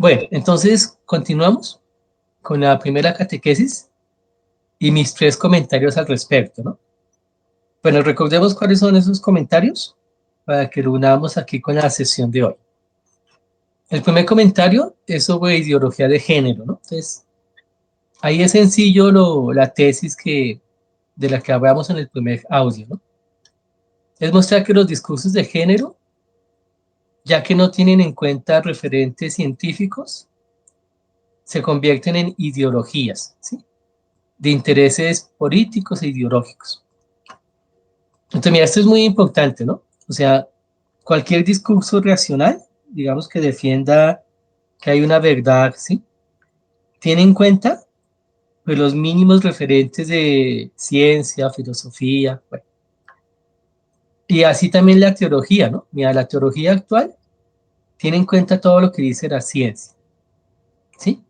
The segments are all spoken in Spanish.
Bueno, entonces continuamos con la primera catequesis y mis 3 comentarios al respecto, ¿no? Bueno, recordemos cuáles son esos comentarios para que lo unamos aquí con la sesión de hoy. El primer comentario es sobre ideología de género, ¿no? Entonces, ahí es sencillo la tesis de la que hablamos en el primer audio, ¿no? Es mostrar que los discursos de género, ya que no tienen en cuenta referentes científicos, se convierten en ideologías, ¿sí? De intereses políticos e ideológicos. Entonces, mira, esto es muy importante, ¿no? O sea, cualquier discurso racional, digamos que defienda que hay una verdad, ¿sí? Tiene en cuenta pues, los mínimos referentes de ciencia, filosofía, bueno. Y así también la teología, ¿no? Mira, la teología actual tiene en cuenta todo lo que dice la ciencia, ¿sí?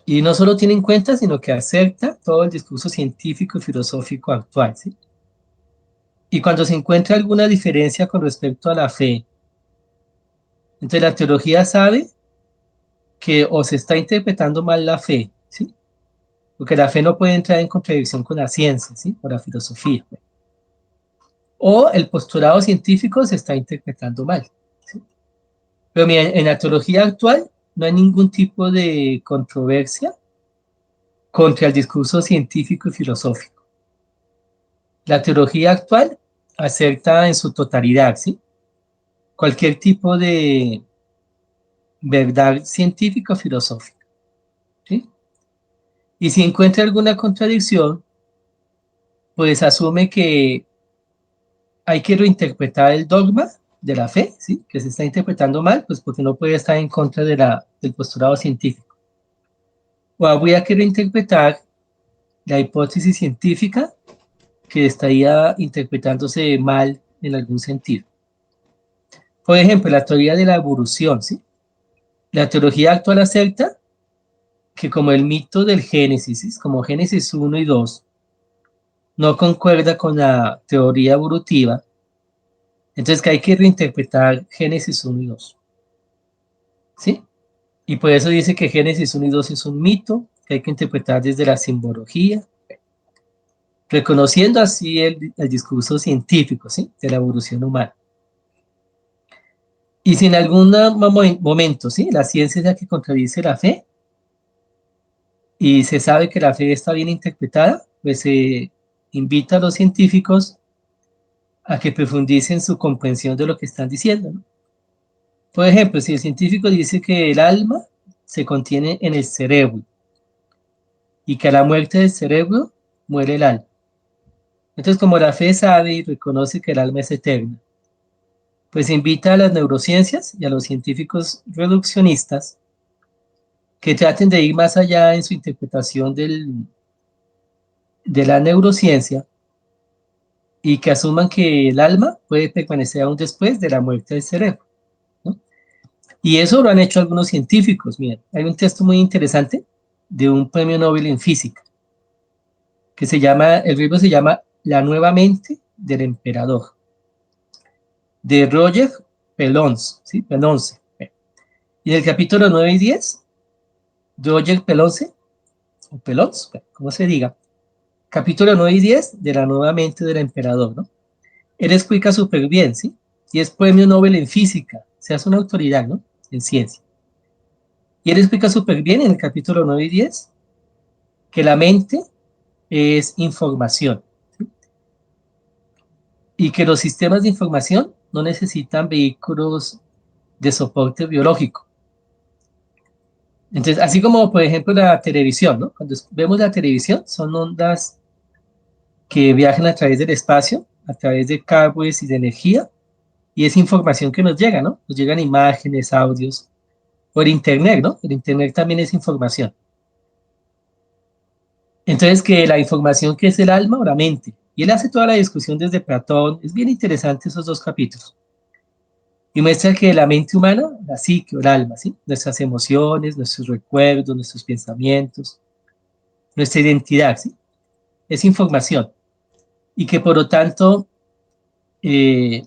Y no solo tiene en cuenta, sino que acepta todo el discurso científico y filosófico actual, ¿sí? Y cuando se encuentra alguna diferencia con respecto a la fe, entonces la teología sabe que o se está interpretando mal la fe, ¿sí? Porque la fe no puede entrar en contradicción con la ciencia, ¿sí? O la filosofía. O el postulado científico se está interpretando mal, ¿sí? Pero mira, en la teología actual no hay ningún tipo de controversia contra el discurso científico y filosófico. La teología actual acepta en su totalidad, ¿sí? Cualquier tipo de verdad científica o filosófica, ¿sí? Y si encuentra alguna contradicción, pues asume que hay que reinterpretar el dogma de la fe, ¿sí? Que se está interpretando mal, pues porque no puede estar en contra del postulado científico. O habría que reinterpretar la hipótesis científica que estaría interpretándose mal en algún sentido. Por ejemplo, la teoría de la evolución, ¿sí? La teología actual acepta que como el mito del Génesis, ¿sí? Como Génesis 1 y 2, no concuerda con la teoría evolutiva, entonces que hay que reinterpretar Génesis 1 y 2, ¿sí? Y por eso dice que Génesis 1 y 2 es un mito que hay que interpretar desde la simbología, reconociendo así el discurso científico, ¿sí? De la evolución humana. Y si en algún momento, ¿sí? La ciencia es la que contradice la fe y se sabe que la fe está bien interpretada, pues se invita a los científicos a que profundicen su comprensión de lo que están diciendo, ¿no? Por ejemplo, si el científico dice que el alma se contiene en el cerebro y que a la muerte del cerebro muere el alma. Entonces, como la fe sabe y reconoce que el alma es eterna, pues invita a las neurociencias y a los científicos reduccionistas que traten de ir más allá en su interpretación de la neurociencia y que asuman que el alma puede permanecer aún después de la muerte del cerebro, ¿no? Y eso lo han hecho algunos científicos. Miren, hay un texto muy interesante de un premio Nobel en física que se llama, el libro se llama La nueva mente del emperador, de Roger Pelons, ¿sí? Pelonce. Y en el capítulo 9 y 10, Roger Pelonce, o Pelons, como se diga, capítulo 9 y 10 de La nueva mente del emperador, ¿no? Él explica súper bien, ¿sí? Y es premio Nobel en física, se hace una autoridad, ¿no? En ciencia. Y él explica súper bien en el capítulo 9 y 10 que la mente es información, ¿sí? Y que los sistemas de información no necesitan vehículos de soporte biológico. Entonces, así como por ejemplo la televisión, ¿no? Cuando vemos la televisión, son ondas que viajan a través del espacio, a través de cables y de energía, y es información que nos llega, ¿no? Nos llegan imágenes, audios, por internet, ¿no? El internet también es información. Entonces, que la información que es el alma o la mente. Y él hace toda la discusión desde Platón. Es bien interesante esos 2 capítulos. Y muestra que la mente humana, la psique o el alma, ¿sí? Nuestras emociones, nuestros recuerdos, nuestros pensamientos, nuestra identidad, ¿sí? Es información. Y que por lo tanto, eh,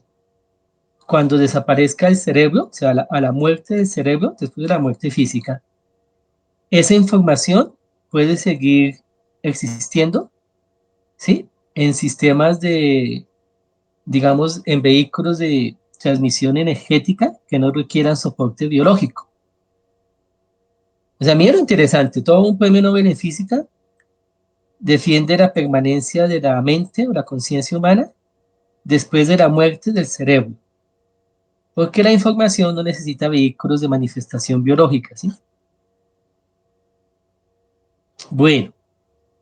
cuando desaparezca el cerebro, o sea, a la muerte del cerebro, después de la muerte física, esa información puede seguir existiendo, ¿sí? En sistemas de, digamos, en vehículos de transmisión energética que no requieran soporte biológico. O sea, a mí era interesante, todo un premio Nobel en física defiende la permanencia de la mente o la conciencia humana después de la muerte del cerebro, porque la información no necesita vehículos de manifestación biológica, ¿sí? Bueno,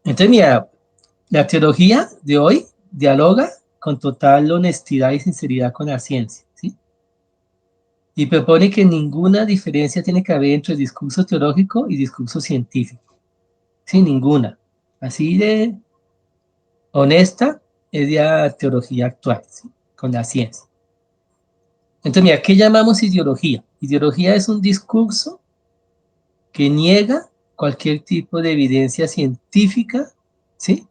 entonces mira, la teología de hoy dialoga con total honestidad y sinceridad con la ciencia, ¿sí? Y propone que ninguna diferencia tiene que haber entre discurso teológico y discurso científico, ¿sí? Ninguna. Así de honesta es la teología actual, ¿sí? Con la ciencia. Entonces, mira, ¿qué llamamos ideología? Ideología es un discurso que niega cualquier tipo de evidencia científica, ¿sí?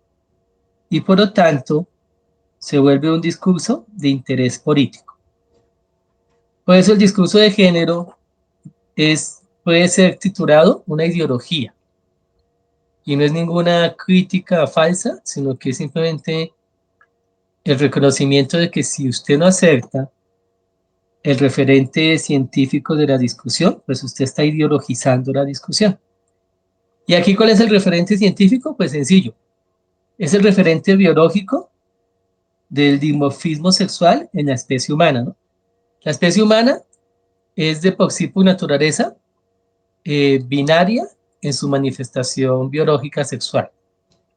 Y por lo tanto, se vuelve un discurso de interés político. Por eso el discurso de género puede ser titulado una ideología. Y no es ninguna crítica falsa, sino que es simplemente el reconocimiento de que si usted no acepta el referente científico de la discusión, pues usted está ideologizando la discusión. ¿Y aquí cuál es el referente científico? Pues sencillo, es el referente biológico del dimorfismo sexual en la especie humana, ¿no? La especie humana es de por sí por naturaleza binaria en su manifestación biológica sexual,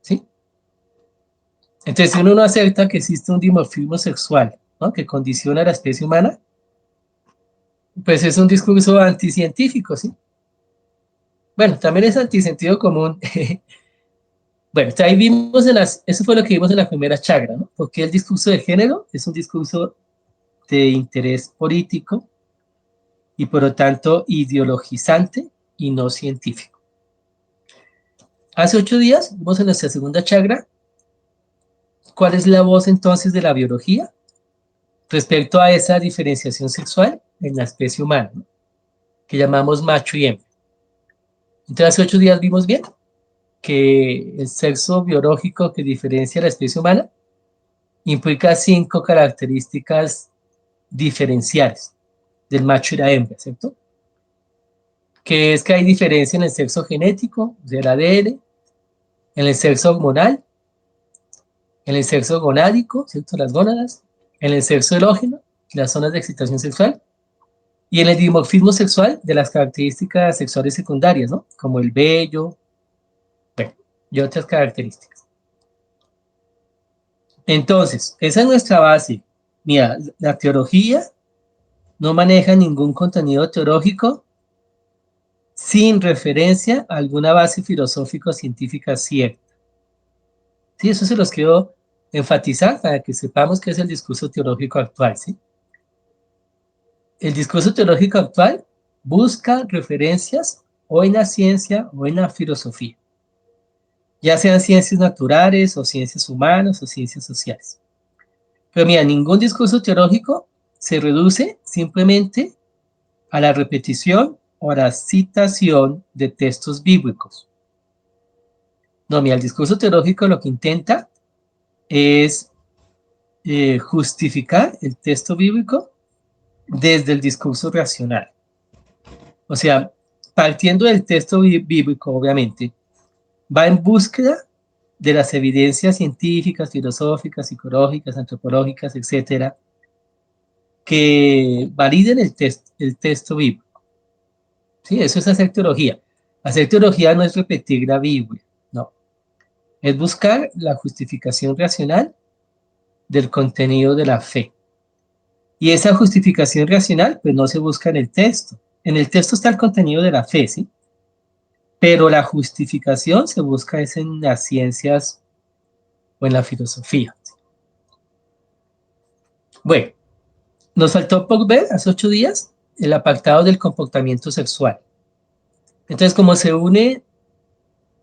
¿sí? Entonces, si uno no acepta que existe un dimorfismo sexual, ¿no?, que condiciona a la especie humana, pues es un discurso anticientífico, ¿sí? Bueno, también es antisentido común. Bueno, ahí vimos eso fue lo que vimos en la primera chagra, ¿no? Porque el discurso de género es un discurso de interés político y por lo tanto ideologizante y no científico. Hace 8 días vimos en nuestra segunda chagra cuál es la voz entonces de la biología respecto a esa diferenciación sexual en la especie humana, ¿no?, que llamamos macho y hembra. Entonces hace 8 días vimos bien que el sexo biológico que diferencia a la especie humana implica 5 características diferenciales del macho y la hembra, ¿cierto? Que es que hay diferencia en el sexo genético, del ADN, en el sexo hormonal, en el sexo gonádico, ¿cierto?, las gónadas, en el sexo erógeno, las zonas de excitación sexual, y en el dimorfismo sexual de las características sexuales secundarias, ¿no?, como el vello, bueno, y otras características. Entonces, esa es nuestra base. Mira, la teología no maneja ningún contenido teológico sin referencia a alguna base filosófico-científica cierta. Sí, eso se los quiero enfatizar para que sepamos qué es el discurso teológico actual, ¿sí? El discurso teológico actual busca referencias o en la ciencia o en la filosofía, ya sean ciencias naturales o ciencias humanas o ciencias sociales. Pero mira, ningún discurso teológico se reduce simplemente a la repetición o a la citación de textos bíblicos. No, mira, el discurso teológico lo que intenta es justificar el texto bíblico desde el discurso racional. O sea, partiendo del texto bíblico, obviamente, va en búsqueda de las evidencias científicas, filosóficas, psicológicas, antropológicas, etcétera, que validen el texto bíblico. Sí, eso es hacer teología. Hacer teología no es repetir la Biblia, no. Es buscar la justificación racional del contenido de la fe. Y esa justificación racional, pues no se busca en el texto. En el texto está el contenido de la fe, ¿sí? Pero la justificación se busca es en las ciencias o en la filosofía. Bueno, nos faltó por ver hace 8 días el apartado del comportamiento sexual. Entonces, como se une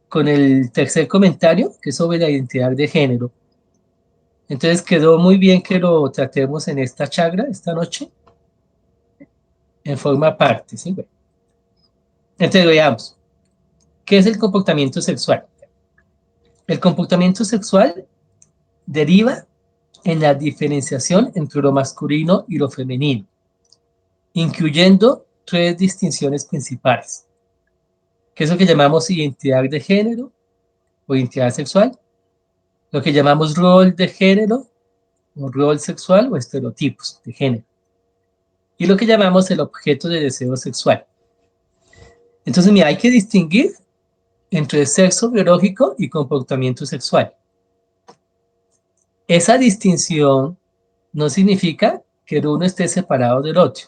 con el tercer comentario, que es sobre la identidad de género, entonces quedó muy bien que lo tratemos en esta chagra, esta noche, en forma parte, ¿sí? Bueno, entonces veamos, ¿qué es el comportamiento sexual? El comportamiento sexual deriva en la diferenciación entre lo masculino y lo femenino, incluyendo tres distinciones principales, que es lo que llamamos identidad de género o identidad sexual, lo que llamamos rol de género o rol sexual o estereotipos de género, y lo que llamamos el objeto de deseo sexual. Entonces, mira, hay que distinguir entre sexo biológico y comportamiento sexual. Esa distinción no significa que el uno esté separado del otro.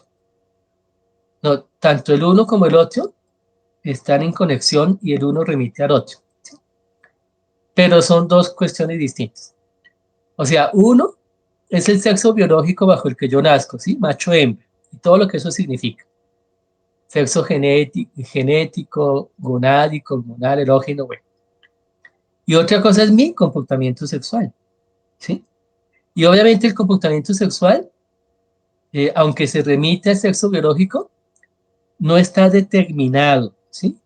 No, tanto el uno como el otro están en conexión y el uno remite al otro. ¿Sí? Pero son dos cuestiones distintas. O sea, uno es el sexo biológico bajo el que yo nazco, ¿sí? Macho-hembra, y todo lo que eso significa. Sexo genético, gonádico, hormonal, erógeno, bueno. Y otra cosa es mi comportamiento sexual, ¿sí? Y obviamente el comportamiento sexual, aunque se remite al sexo biológico, no está determinado, ¿sí?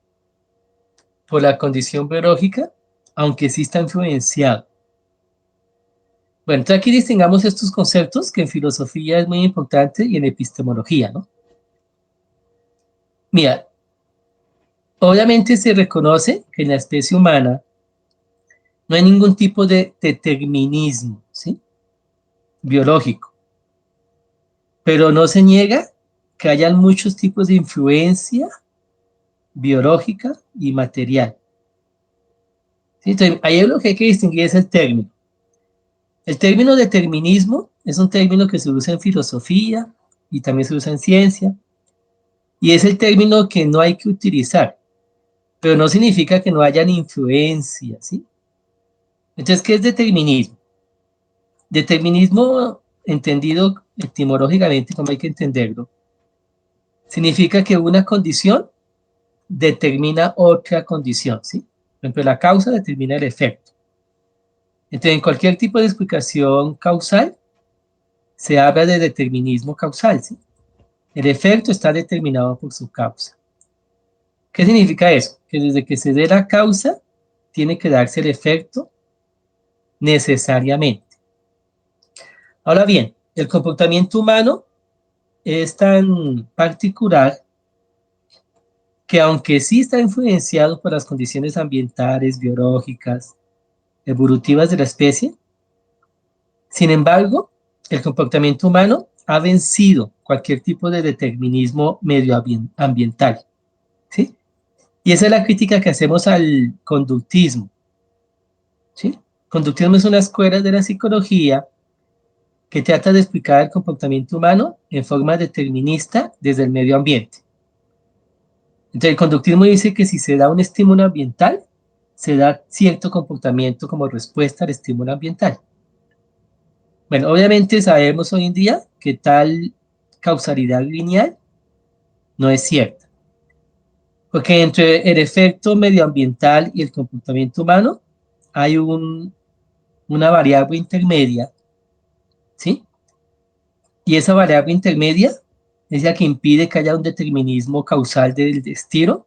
Por la condición biológica, aunque sí está influenciado. Bueno, entonces aquí distingamos estos conceptos que en filosofía es muy importante y en epistemología, ¿no? Mira, obviamente se reconoce que en la especie humana no hay ningún tipo de determinismo, ¿sí? Biológico, pero no se niega que hayan muchos tipos de influencia biológica y material. ¿Sí? Entonces, ahí lo que hay que distinguir es el término. El término determinismo es un término que se usa en filosofía y también se usa en ciencia, y es el término que no hay que utilizar, pero no significa que no hayan influencias, ¿sí? Entonces, ¿qué es determinismo? Determinismo, entendido etimológicamente, como hay que entenderlo, significa que una condición determina otra condición, ¿sí? Por ejemplo, la causa determina el efecto. Entonces, en cualquier tipo de explicación causal, se habla de determinismo causal, ¿sí? El efecto está determinado por su causa. ¿Qué significa eso? Que desde que se dé la causa, tiene que darse el efecto necesariamente. Ahora bien, el comportamiento humano es tan particular que aunque sí está influenciado por las condiciones ambientales, biológicas, evolutivas de la especie, sin embargo, el comportamiento humano ha vencido cualquier tipo de determinismo medioambiental, ¿sí? Y esa es la crítica que hacemos al conductismo, ¿sí? Conductismo es una escuela de la psicología que trata de explicar el comportamiento humano en forma determinista desde el medio ambiente. Entonces, el conductismo dice que si se da un estímulo ambiental, se da cierto comportamiento como respuesta al estímulo ambiental. Bueno, obviamente sabemos hoy en día que tal causalidad lineal no es cierta, porque entre el efecto medioambiental y el comportamiento humano hay una variable intermedia, ¿sí? Y esa variable intermedia es la que impide que haya un determinismo causal del destino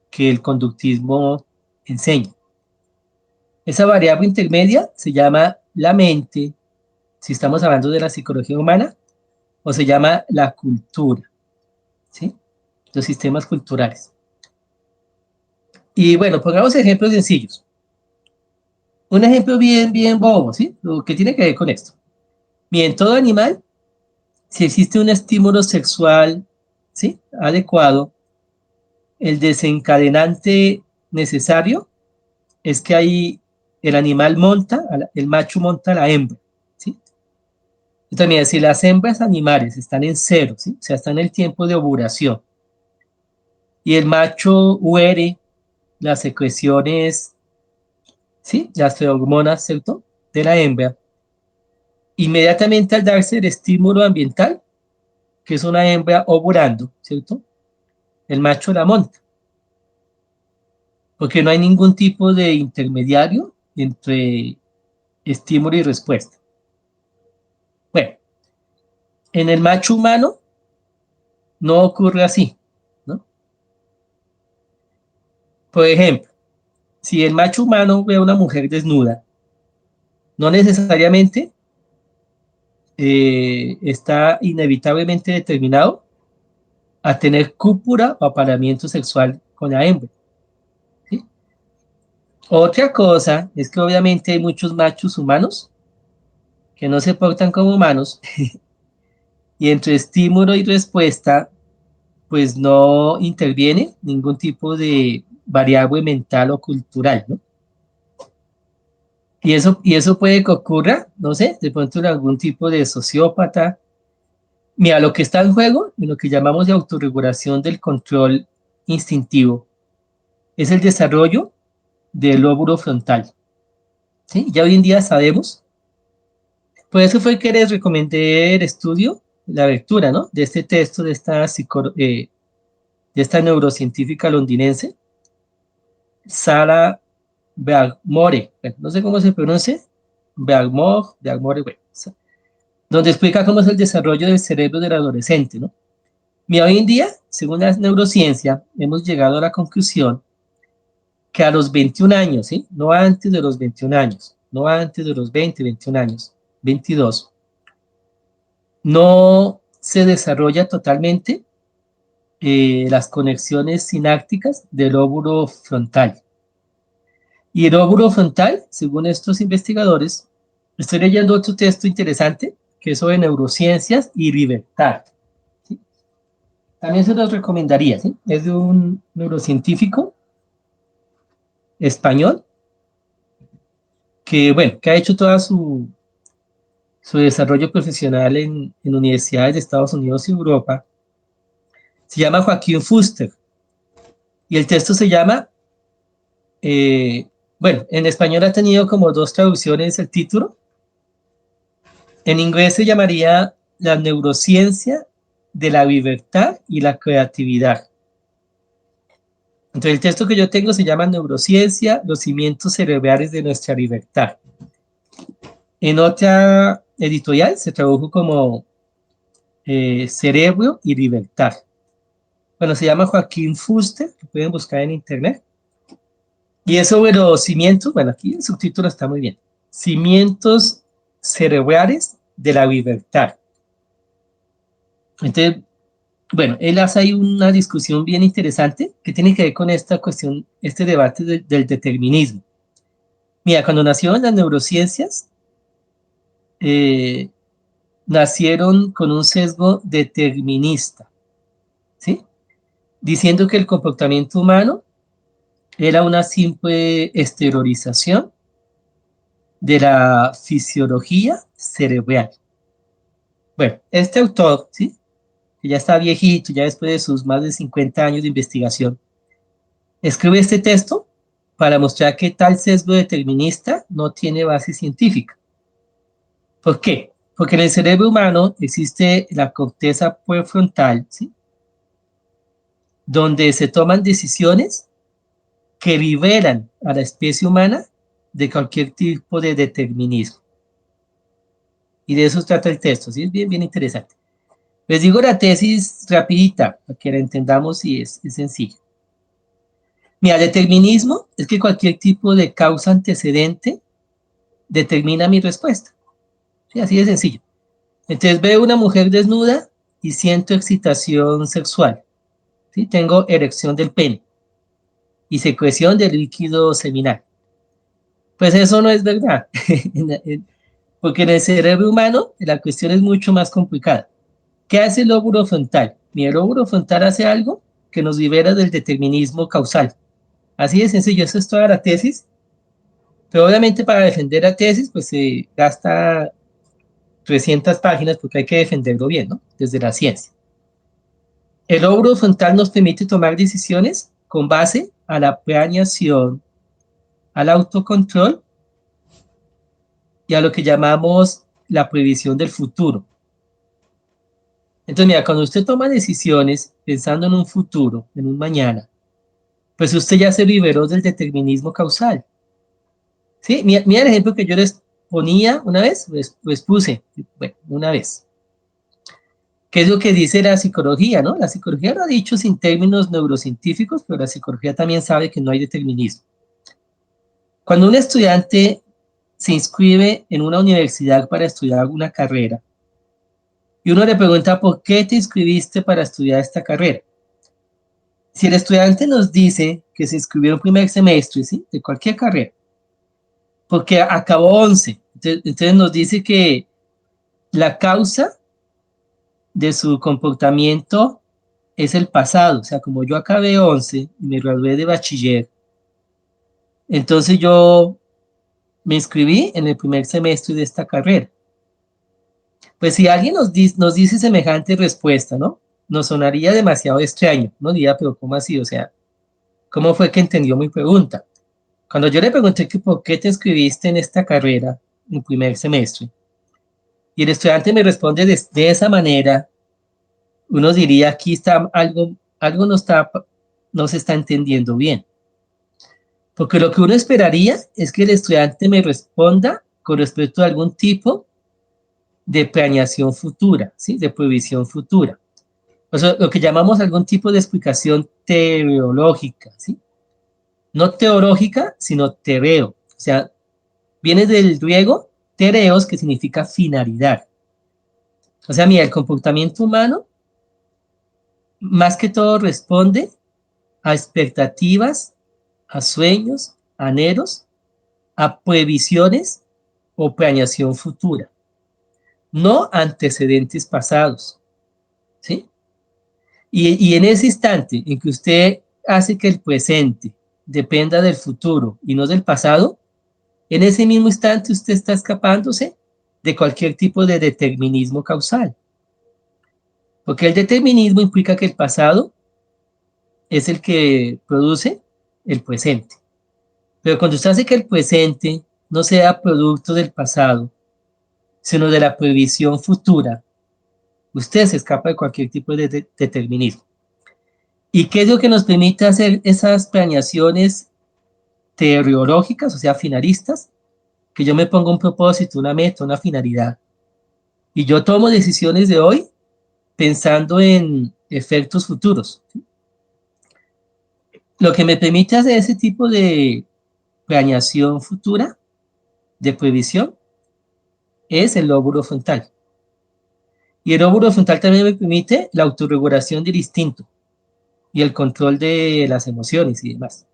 que el conductismo enseña. Esa variable intermedia se llama la mente, si estamos hablando de la psicología humana, o se llama la cultura, ¿sí? Los sistemas culturales. Y bueno, pongamos ejemplos sencillos. Un ejemplo bien bobo, ¿sí? Lo que tiene que ver con esto. Bien, todo animal, si existe un estímulo sexual, ¿sí? Adecuado, el desencadenante necesario es que ahí el animal monta, el macho monta a la hembra, ¿sí? Y también, si las hembras animales están en cero, ¿sí? O sea, están en el tiempo de ovulación, y el macho huere las secreciones, ¿sí? Las feromonas, ¿cierto? De la hembra, inmediatamente al darse el estímulo ambiental, que es una hembra ovulando, ¿cierto? El macho la monta, porque no hay ningún tipo de intermediario entre estímulo y respuesta. Bueno, en el macho humano, no ocurre así, ¿no? Por ejemplo, si el macho humano ve a una mujer desnuda, no necesariamente está inevitablemente determinado a tener cúpula o apareamiento sexual con la hembra, ¿sí? Otra cosa es que obviamente hay muchos machos humanos que no se portan como humanos y entre estímulo y respuesta pues no interviene ningún tipo de variable mental o cultural, ¿no? Y eso puede que ocurra, no sé, de pronto en algún tipo de sociópata. Mira, lo que está en juego, en lo que llamamos de autorregulación del control instintivo, es el desarrollo del lóbulo frontal, ¿sí? Ya hoy en día sabemos, por eso fue que les recomendé el estudio, la lectura, ¿no? De este texto de esta neurocientífica londinense, Sarah Beagmore, bueno, no sé cómo se pronuncia, Beagmore, bueno, donde explica cómo es el desarrollo del cerebro del adolescente, ¿no? Mira, hoy en día, según la neurociencia, hemos llegado a la conclusión que a los 21 años, ¿sí? No antes de los 21 años, no antes de los 20, 21 años, 22, no se desarrolla totalmente las conexiones sinápticas del lóbulo frontal. Y el lóbulo frontal, según estos investigadores, estoy leyendo otro texto interesante que es sobre neurociencias y libertad. ¿Sí? También se los recomendaría, ¿sí? Es de un neurocientífico español que, bueno, que ha hecho toda su desarrollo profesional en universidades de Estados Unidos y Europa. Se llama Joaquín Fuster y el texto se llama, eh, bueno, en español ha tenido como dos traducciones el título. En inglés se llamaría La neurociencia de la libertad y la creatividad. Entonces el texto que yo tengo se llama Neurociencia, los cimientos cerebrales de nuestra libertad. En otra editorial se tradujo como Cerebro y Libertad. Bueno, se llama Joaquín Fuster, lo pueden buscar en internet. Y es sobre los cimientos, bueno, aquí el subtítulo está muy bien. Cimientos cerebrales de la libertad. Entonces, bueno, él hace ahí una discusión bien interesante que tiene que ver con esta cuestión, este debate del determinismo. Mira, cuando nacieron las neurociencias, eh, nacieron con un sesgo determinista, ¿sí? Diciendo que el comportamiento humano era una simple exteriorización de la fisiología cerebral. Bueno, este autor, ¿sí? Que ya está viejito, ya después de sus más de 50 años de investigación, escribe este texto para mostrar que tal sesgo determinista no tiene base científica. ¿Por qué? Porque en el cerebro humano existe la corteza prefrontal, ¿sí? Donde se toman decisiones que liberan a la especie humana de cualquier tipo de determinismo. Y de eso trata el texto, ¿sí? Es bien, bien interesante. Les digo la tesis rapidita, para que la entendamos y es sencilla. Mira, determinismo es que cualquier tipo de causa antecedente determina mi respuesta. ¿Sí? Así de sencillo. Entonces veo una mujer desnuda y siento excitación sexual. ¿Sí? Tengo erección del pene y secreción del líquido seminal. Pues eso no es verdad, porque en el cerebro humano la cuestión es mucho más complicada. ¿Qué hace el lóbulo frontal? Mi lóbulo frontal hace algo que nos libera del determinismo causal. Así de sencillo, eso es toda la tesis, pero obviamente para defender la tesis pues se gasta 300 páginas porque hay que defenderlo bien, ¿no? Desde la ciencia. El lóbulo frontal nos permite tomar decisiones con base a la planeación, al autocontrol y a lo que llamamos la previsión del futuro. Entonces, mira, cuando usted toma decisiones pensando en un futuro, en un mañana, pues usted ya se liberó del determinismo causal. ¿Sí? Mira el ejemplo que yo les ponía una vez, pues puse, bueno, una vez. ¿Qué es lo que dice la psicología, no? La psicología lo ha dicho sin términos neurocientíficos, pero la psicología también sabe que no hay determinismo. Cuando un estudiante se inscribe en una universidad para estudiar una carrera y uno le pregunta, ¿por qué te inscribiste para estudiar esta carrera? Si el estudiante nos dice que se inscribió en primer semestre, ¿sí?, de cualquier carrera, porque acabó 11, entonces nos dice que la causa de su comportamiento es el pasado, o sea, como yo acabé 11 y me gradué de bachiller, entonces yo me inscribí en el primer semestre de esta carrera. Pues si alguien nos dice semejante respuesta, ¿no? Nos sonaría demasiado extraño, ¿no? Diría, pero ¿cómo así? O sea, ¿cómo fue que entendió mi pregunta? Cuando yo le pregunté que por qué te inscribiste en esta carrera en primer semestre, y el estudiante me responde de esa manera, uno diría, aquí está algo no se está entendiendo bien. Porque lo que uno esperaría es que el estudiante me responda con respecto a algún tipo de planeación futura, ¿sí?, de previsión futura. O sea, lo que llamamos algún tipo de explicación teleológica, ¿sí? No teológica, sino tereo. O sea, viene del griego tereos, que significa finalidad. O sea, mira, el comportamiento humano más que todo responde a expectativas, a sueños, anhelos, a previsiones o planeación futura, no antecedentes pasados, ¿sí? Y en ese instante en que usted hace que el presente dependa del futuro y no del pasado, en ese mismo instante usted está escapándose de cualquier tipo de determinismo causal. Porque el determinismo implica que el pasado es el que produce el presente. Pero cuando usted hace que el presente no sea producto del pasado, sino de la previsión futura, usted se escapa de cualquier tipo de determinismo. ¿Y qué es lo que nos permite hacer esas planeaciones teológicas, o sea, finalistas? Que yo me pongo un propósito, una meta, una finalidad. Y yo tomo decisiones de hoy pensando en efectos futuros. Lo que me permite hacer ese tipo de planeación futura, de previsión, es el lóbulo frontal. Y el lóbulo frontal también me permite la autorregulación del instinto y el control de las emociones y demás.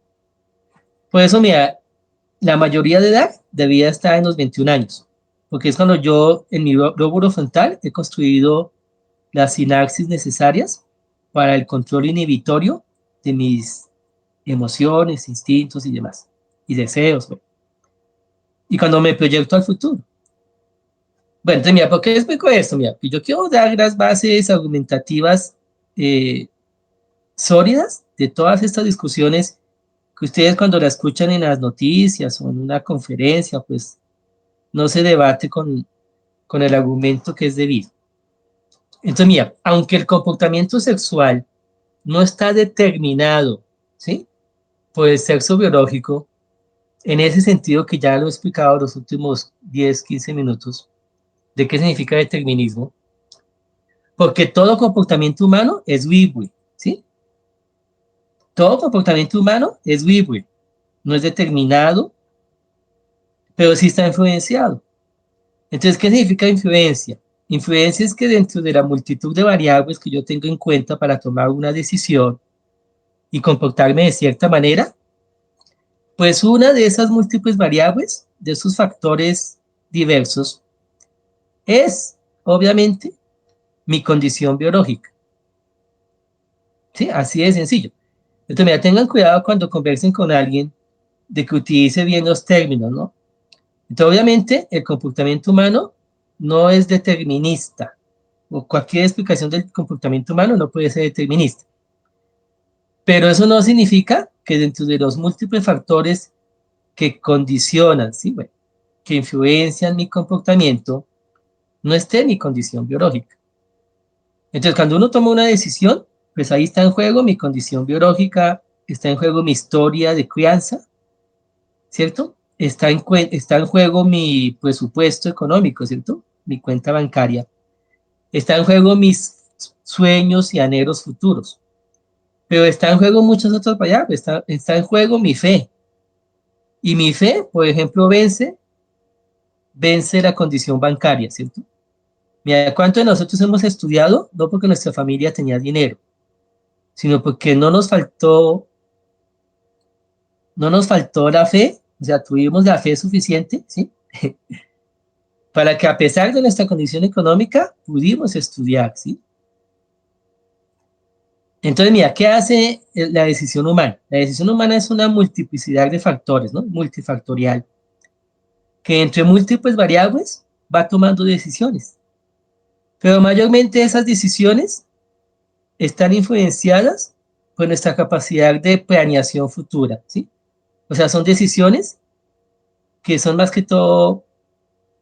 Por eso, mira, la mayoría de edad debía estar en los 21 años, porque es cuando yo en mi lóbulo frontal he construido las sinapsis necesarias para el control inhibitorio de mis emociones, instintos y demás, y deseos. Bueno. Y cuando me proyecto al futuro. Bueno, entonces, mira, ¿por qué explico esto? Mira, yo quiero dar las bases argumentativas eh, sólidas de todas estas discusiones que ustedes cuando la escuchan en las noticias o en una conferencia, pues no se debate con el argumento que es debido. Entonces, mira, aunque el comportamiento sexual no está determinado, ¿sí?, por el sexo biológico, en ese sentido que ya lo he explicado los últimos 10, 15 minutos, de qué significa determinismo, porque todo comportamiento humano es libre, ¿sí? Todo comportamiento humano es libre, no es determinado, pero sí está influenciado. Entonces, ¿qué significa influencia? Influencia es que dentro de la multitud de variables que yo tengo en cuenta para tomar una decisión y comportarme de cierta manera, pues una de esas múltiples variables, de esos factores diversos, es, obviamente, mi condición biológica. ¿Sí? Así de sencillo. Entonces, mira, tengan cuidado cuando conversen con alguien de que utilice bien los términos, ¿no? Entonces, obviamente, el comportamiento humano no es determinista, o cualquier explicación del comportamiento humano no puede ser determinista. Pero eso no significa que dentro de los múltiples factores que condicionan, ¿sí? Bueno, que influencian mi comportamiento, no esté mi condición biológica. Entonces, cuando uno toma una decisión, pues ahí está en juego mi condición biológica, está en juego mi historia de crianza, ¿cierto? Está en juego mi presupuesto económico, ¿cierto? Mi cuenta bancaria. Está en juego mis sueños y anhelos futuros. Pero está en juego muchas otras variables, está en juego mi fe. Y mi fe, por ejemplo, vence la condición bancaria, ¿cierto? Mira, ¿cuántos de nosotros hemos estudiado? No porque nuestra familia tenía dinero, sino porque no nos faltó la fe, o sea, tuvimos la fe suficiente, ¿sí? Para que a pesar de nuestra condición económica, pudimos estudiar, ¿sí? Entonces, mira, ¿qué hace la decisión humana? La decisión humana es una multiplicidad de factores, ¿no? Multifactorial, que entre múltiples variables va tomando decisiones. Pero mayormente esas decisiones están influenciadas por nuestra capacidad de planeación futura, ¿sí? O sea, son decisiones que son más que todo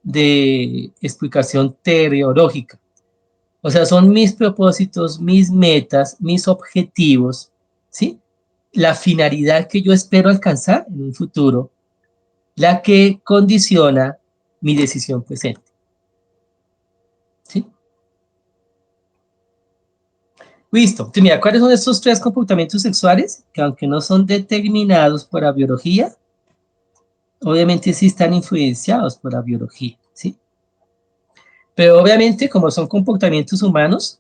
de explicación teleológica. O sea, son mis propósitos, mis metas, mis objetivos, ¿sí? La finalidad que yo espero alcanzar en un futuro, la que condiciona mi decisión presente, ¿sí? Listo. Entonces, mira, ¿cuáles son estos tres comportamientos sexuales? Que aunque no son determinados por la biología, obviamente sí están influenciados por la biología, ¿sí? Pero obviamente, como son comportamientos humanos,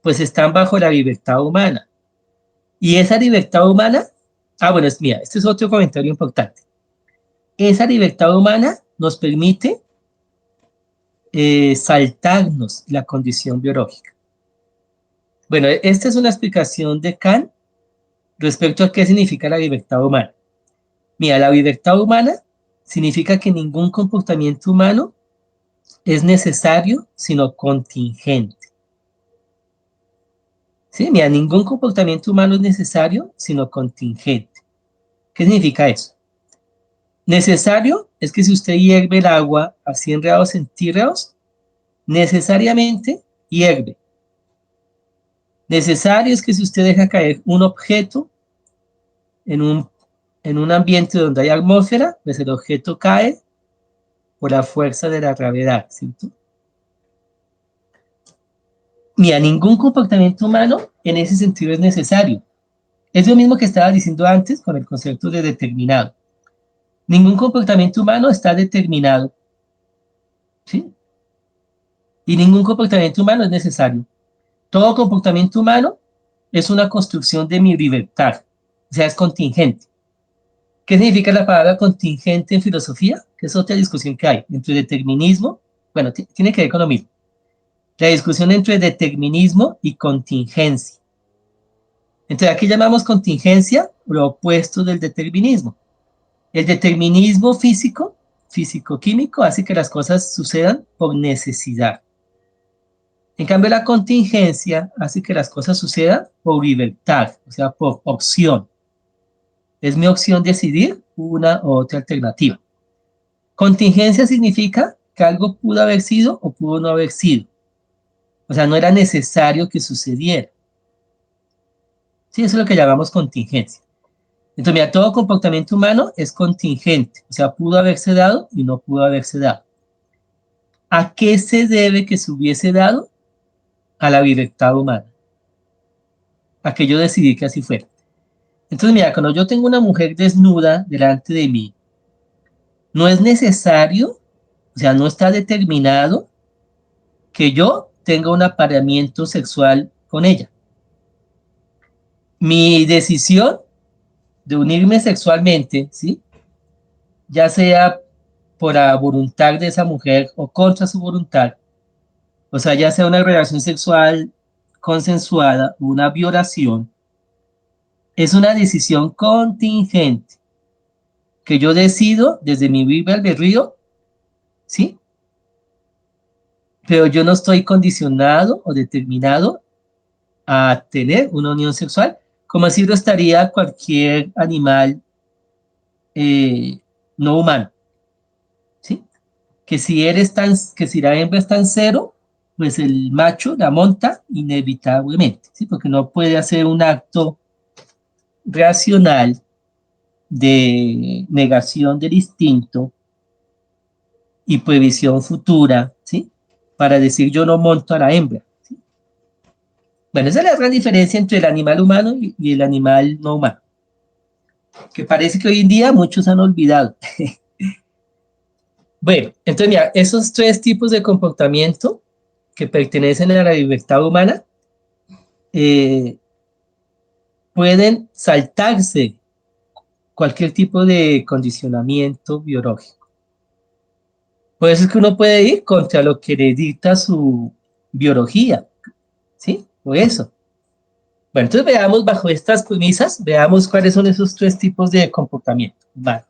pues están bajo la libertad humana. Y esa libertad humana, bueno, mira, este es otro comentario importante. Esa libertad humana nos permite saltarnos la condición biológica. Bueno, esta es una explicación de Kant respecto a qué significa la libertad humana. Mira, la libertad humana significa que ningún comportamiento humano es necesario, sino contingente. ¿Sí? Mira, ningún comportamiento humano es necesario, sino contingente. ¿Qué significa eso? Necesario es que si usted hierve el agua a 100 grados centígrados, necesariamente hierve. Necesario es que si usted deja caer un objeto en un ambiente donde hay atmósfera, pues el objeto cae por la fuerza de la gravedad, ¿cierto? Ni a ningún comportamiento humano en ese sentido es necesario. Es lo mismo que estaba diciendo antes con el concepto de determinado. Ningún comportamiento humano está determinado, ¿sí? Y ningún comportamiento humano es necesario. Todo comportamiento humano es una construcción de mi libertad, o sea, es contingente. ¿Qué significa la palabra contingente en filosofía? Que es otra discusión que hay entre determinismo, bueno, tiene que ver con lo mismo. La discusión entre determinismo y contingencia. Entonces, aquí llamamos contingencia lo opuesto del determinismo. El determinismo físico, físico-químico, hace que las cosas sucedan por necesidad. En cambio, la contingencia hace que las cosas sucedan por libertad, o sea, por opción. Es mi opción decidir una u otra alternativa. Contingencia significa que algo pudo haber sido o pudo no haber sido. O sea, no era necesario que sucediera. Sí, eso es lo que llamamos contingencia. Entonces, mira, todo comportamiento humano es contingente. O sea, pudo haberse dado y no pudo haberse dado. ¿A qué se debe que se hubiese dado? A la libertad humana. A que yo decidí que así fuera. Entonces, mira, cuando yo tengo una mujer desnuda delante de mí, no es necesario, o sea, no está determinado que yo tenga un apareamiento sexual con ella. Mi decisión de unirme sexualmente, ¿sí? Ya sea por la voluntad de esa mujer o contra su voluntad, o sea, ya sea una relación sexual consensuada o una violación, es una decisión contingente que yo decido desde mi libre albedrío, ¿sí? Pero yo no estoy condicionado o determinado a tener una unión sexual, como así lo estaría cualquier animal no humano, ¿sí? Que si la hembra está en cero, pues el macho la monta inevitablemente, ¿sí? Porque no puede hacer un acto racional de negación del instinto y previsión futura, ¿sí? Para decir yo no monto a la hembra, ¿sí? Bueno, esa es la gran diferencia entre el animal humano y el animal no humano, que parece que hoy en día muchos han olvidado. Bueno, entonces mira, esos tres tipos de comportamiento que pertenecen a la libertad humana eh, pueden saltarse cualquier tipo de condicionamiento biológico. Por eso es que uno puede ir contra lo que le dicta su biología, ¿sí? Por eso. Bueno, entonces veamos bajo estas premisas, veamos cuáles son esos tres tipos de comportamiento. Vale.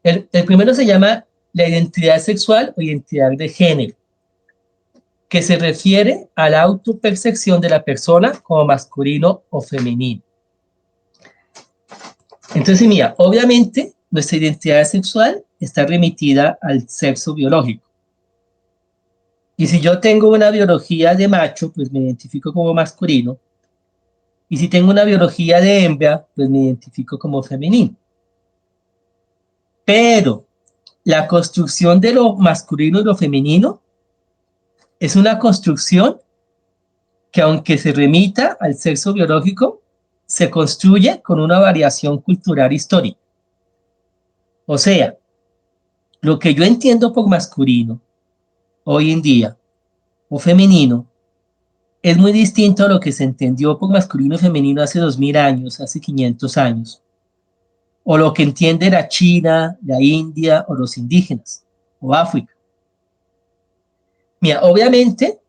El primero se llama la identidad sexual o identidad de género, que se refiere a la autopercepción de la persona como masculino o femenino. Entonces, mira, obviamente nuestra identidad sexual está remitida al sexo biológico. Y si yo tengo una biología de macho, pues me identifico como masculino. Y si tengo una biología de hembra, pues me identifico como femenino. Pero la construcción de lo masculino y lo femenino es una construcción que, aunque se remita al sexo biológico, se construye con una variación cultural histórica. O sea, lo que yo entiendo por masculino hoy en día o femenino es muy distinto a lo que se entendió por masculino y femenino hace 2000 años, hace 500 años, o lo que entiende la China, la India o los indígenas, o África. Mira, obviamente,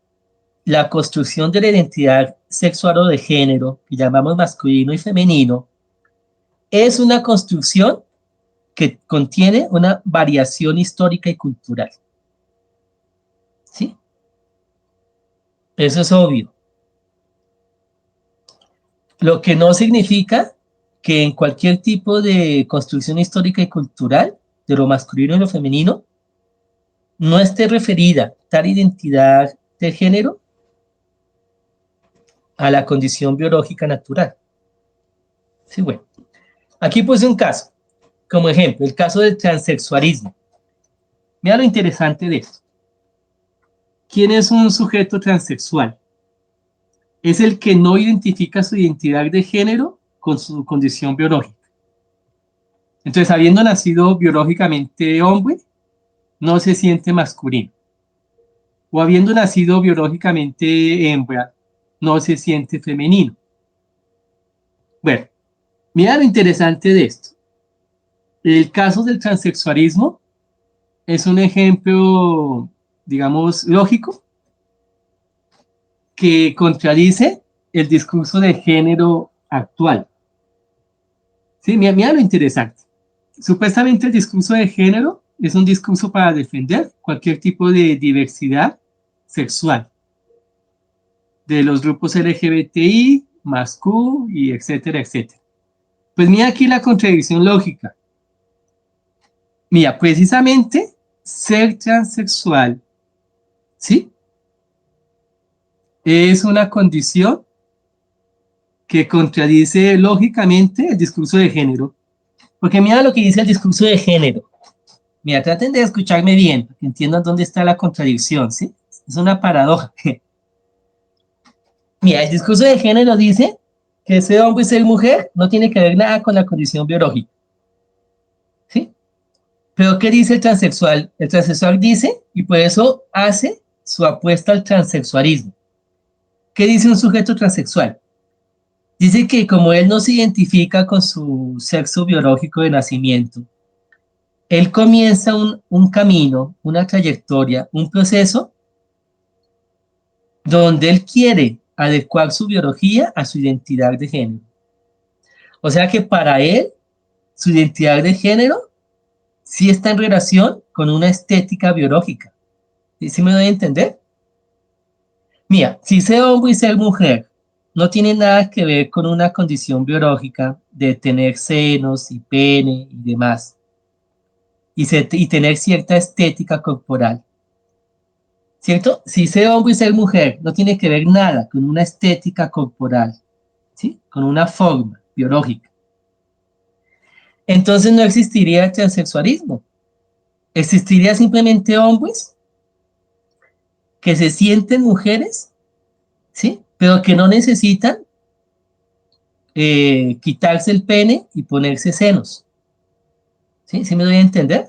la construcción de la identidad sexual o de género, que llamamos masculino y femenino, es una construcción que contiene una variación histórica y cultural. ¿Sí? Eso es obvio. Lo que no significa que en cualquier tipo de construcción histórica y cultural, de lo masculino y lo femenino, no esté referida tal identidad de género a la condición biológica natural. Sí, bueno. Aquí puse un caso, como ejemplo, el caso del transexualismo. Mira lo interesante de esto. ¿Quién es un sujeto transexual? Es el que no identifica su identidad de género con su condición biológica. Entonces, habiendo nacido biológicamente hombre, no se siente masculino. O habiendo nacido biológicamente hembra, no se siente femenino. Bueno, mira lo interesante de esto. El caso del transexualismo es un ejemplo, digamos, lógico, que contradice el discurso de género actual. Sí, mira lo interesante. Supuestamente el discurso de género es un discurso para defender cualquier tipo de diversidad sexual de los grupos LGBTI, más Q, y etcétera, etcétera. Pues mira aquí la contradicción lógica. Mira, precisamente ser transexual, ¿sí? Es una condición que contradice lógicamente el discurso de género. Porque mira lo que dice el discurso de género. Mira, traten de escucharme bien, para que entiendan dónde está la contradicción, ¿sí? Es una paradoja. Mira, el discurso de género dice que ser hombre y ser mujer no tiene que ver nada con la condición biológica, ¿sí? Pero ¿qué dice el transexual? El transexual dice, y por eso hace su apuesta al transexualismo. ¿Qué dice un sujeto transexual? Dice que como él no se identifica con su sexo biológico de nacimiento, él comienza un camino, una trayectoria, un proceso donde él quiere adecuar su biología a su identidad de género. O sea que para él, su identidad de género sí está en relación con una estética biológica. ¿Sí me doy a entender? Mira, si ser hombre y ser mujer no tiene nada que ver con una condición biológica de tener senos y pene y demás, y tener cierta estética corporal, ¿cierto? Si ser hombre y ser mujer no tiene que ver nada con una estética corporal, ¿sí? Con una forma biológica. Entonces no existiría el transexualismo. Existiría simplemente hombres que se sienten mujeres ¿sí? Pero que no necesitan quitarse el pene y ponerse senos, ¿sí? ¿Sí me doy a entender?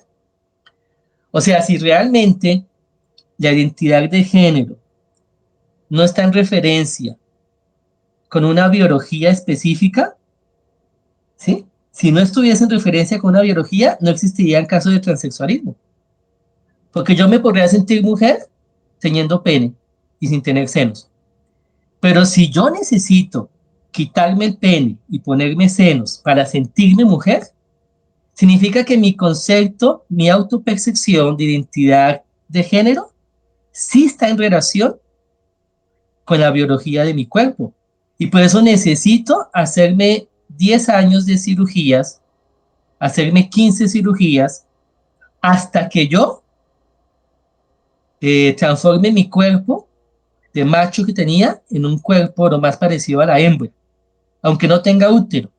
O sea, si realmente la identidad de género no está en referencia con una biología específica, ¿sí? Si no estuviese en referencia con una biología, no existirían casos de transexualismo. Porque yo me podría sentir mujer teniendo pene y sin tener senos. Pero si yo necesito quitarme el pene y ponerme senos para sentirme mujer, significa que mi concepto, mi autopercepción de identidad de género, sí está en relación con la biología de mi cuerpo. Y por eso necesito hacerme 10 años de cirugías, hacerme 15 cirugías, hasta que yo transforme mi cuerpo de macho que tenía en un cuerpo lo más parecido a la hembra, aunque no tenga útero,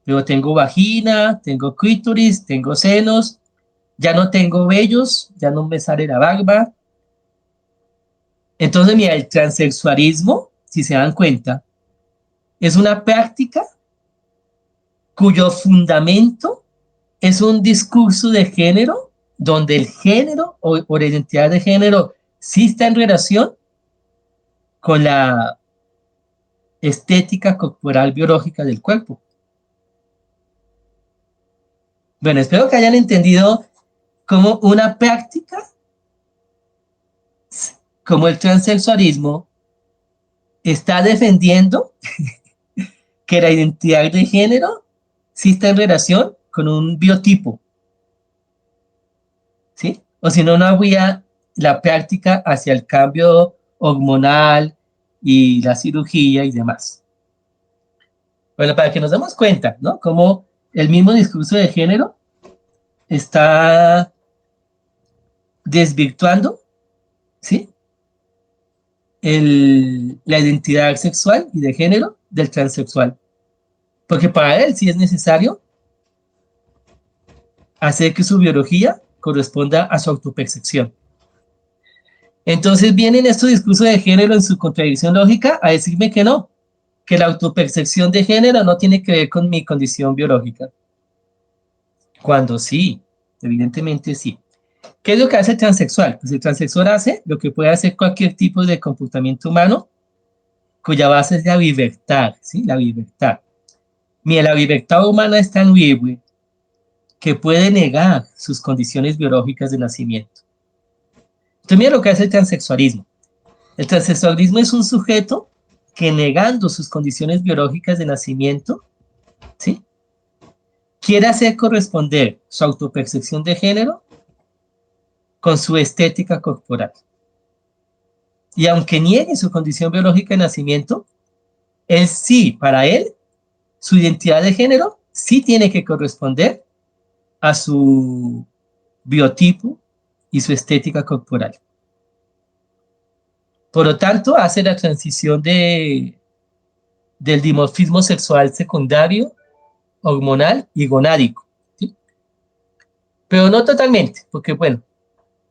pero tengo vagina, tengo clítoris, tengo senos, ya no tengo vellos, ya no me sale la barba. Entonces, mira, el transexualismo, si se dan cuenta, es una práctica cuyo fundamento es un discurso de género donde el género o la identidad de género sí está en relación con la estética corporal biológica del cuerpo. Bueno, espero que hayan entendido cómo una práctica como el transexualismo está defendiendo que la identidad de género sí está en relación con un biotipo, ¿sí? O si no, no habría la práctica hacia el cambio hormonal y la cirugía y demás. Bueno, para que nos demos cuenta, ¿no? Cómo el mismo discurso de género está desvirtuando, ¿sí? La identidad sexual y de género del transexual. Porque para él sí es necesario hacer que su biología corresponda a su autopercepción. Entonces vienen estos discursos de género en su contradicción lógica a decirme que no, que la autopercepción de género no tiene que ver con mi condición biológica. Cuando sí, evidentemente sí. ¿Qué es lo que hace el transexual? Pues el transexual hace lo que puede hacer cualquier tipo de comportamiento humano cuya base es la libertad, ¿sí? La libertad. Mira, la libertad humana es tan libre que puede negar sus condiciones biológicas de nacimiento. Entonces mira lo que hace el transexualismo. El transexualismo es un sujeto que negando sus condiciones biológicas de nacimiento, ¿sí? Quiere hacer corresponder su autopercepción de género con su estética corporal. Y aunque niegue su condición biológica de nacimiento, él sí, para él, su identidad de género sí tiene que corresponder a su biotipo y su estética corporal. Por lo tanto, hace la transición del dimorfismo sexual secundario, hormonal y gonádico, ¿sí? Pero no totalmente, porque bueno,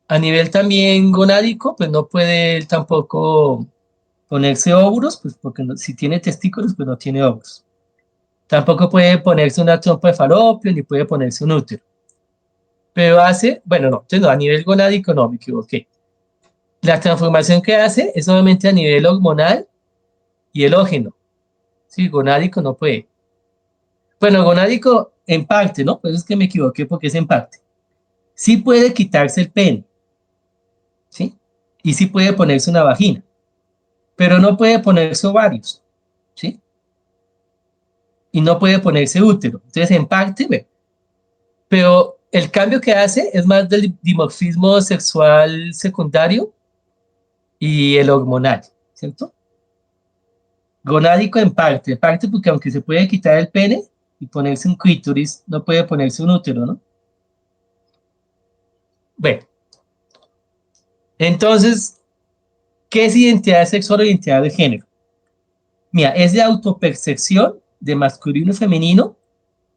a nivel también gonádico, pues no puede tampoco ponerse óvulos, pues porque no, si tiene testículos, pues no tiene óvulos. Tampoco puede ponerse una trompa de falopio, ni puede ponerse un útero. Pero hace, bueno, no, entonces no, a nivel gonádico no, me equivoqué. La transformación que hace es solamente a nivel hormonal y erógeno. Sí, gonádico no puede. Bueno, gonádico en parte, ¿no? Pues es que me equivoqué porque es en parte. Sí puede quitarse el pene, ¿sí? Y sí puede ponerse una vagina, pero no puede ponerse ovarios, ¿sí? Y no puede ponerse útero. Entonces, en parte, bueno, pero el cambio que hace es más del dimorfismo sexual secundario y el hormonal, ¿cierto? Gonádico en parte porque aunque se puede quitar el pene y ponerse un clítoris, no puede ponerse un útero, ¿no? Bueno, entonces, ¿qué es identidad sexual o identidad de género? Mira, es la autopercepción de masculino y femenino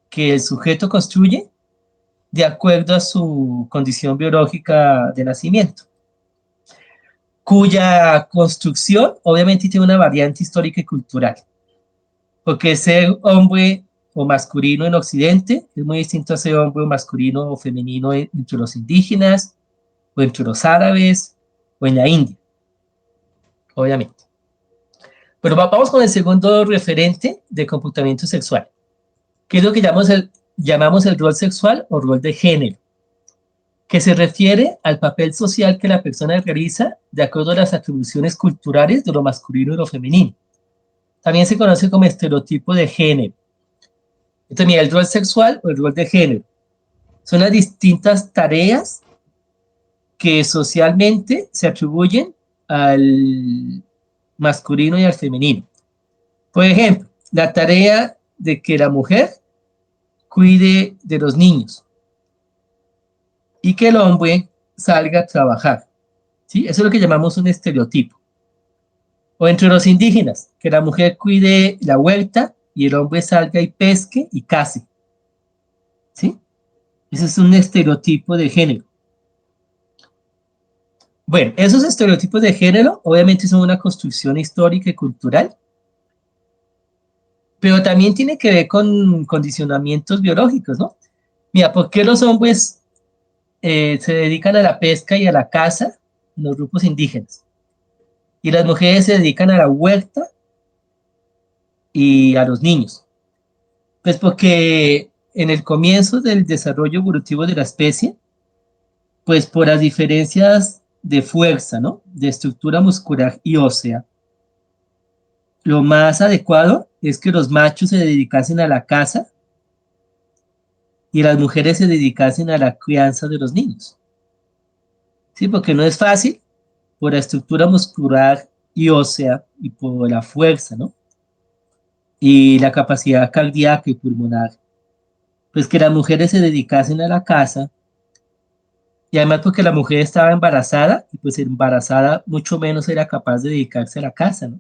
que el sujeto construye de acuerdo a su condición biológica de nacimiento. cuya construcción obviamente tiene una variante histórica y cultural, porque ser hombre o masculino en Occidente es muy distinto a ser hombre o masculino o femenino entre los indígenas, o entre los árabes, o en la India, obviamente. Pero vamos con el segundo referente de comportamiento sexual, que es lo que llamamos el rol sexual o rol de género, que se refiere al papel social que la persona realiza de acuerdo a las atribuciones culturales de lo masculino y lo femenino. También se conoce como estereotipo de género. Entonces, mira, el rol sexual o el rol de género son las distintas tareas que socialmente se atribuyen al masculino y al femenino. Por ejemplo, la tarea de que la mujer cuide de los niños y que el hombre salga a trabajar. ¿Sí? Eso es lo que llamamos un estereotipo. O entre los indígenas, que la mujer cuide la huerta y el hombre salga y pesque y case. ¿Sí? Ese es un estereotipo de género. Bueno, esos estereotipos de género obviamente son una construcción histórica y cultural, pero también tiene que ver con condicionamientos biológicos, ¿no? Mira, ¿por qué los hombres se dedican a la pesca y a la caza en los grupos indígenas? Y las mujeres se dedican a la huerta y a los niños. Pues porque en el comienzo del desarrollo evolutivo de la especie, pues por las diferencias de fuerza, ¿no? De estructura muscular y ósea, lo más adecuado es que los machos se dedicasen a la caza y las mujeres se dedicasen a la crianza de los niños. Sí, porque no es fácil por la estructura muscular y ósea y por la fuerza, ¿no? Y la capacidad cardíaca y pulmonar. Pues que las mujeres se dedicasen a la caza y además porque la mujer estaba embarazada y pues embarazada mucho menos era capaz de dedicarse a la caza, ¿no?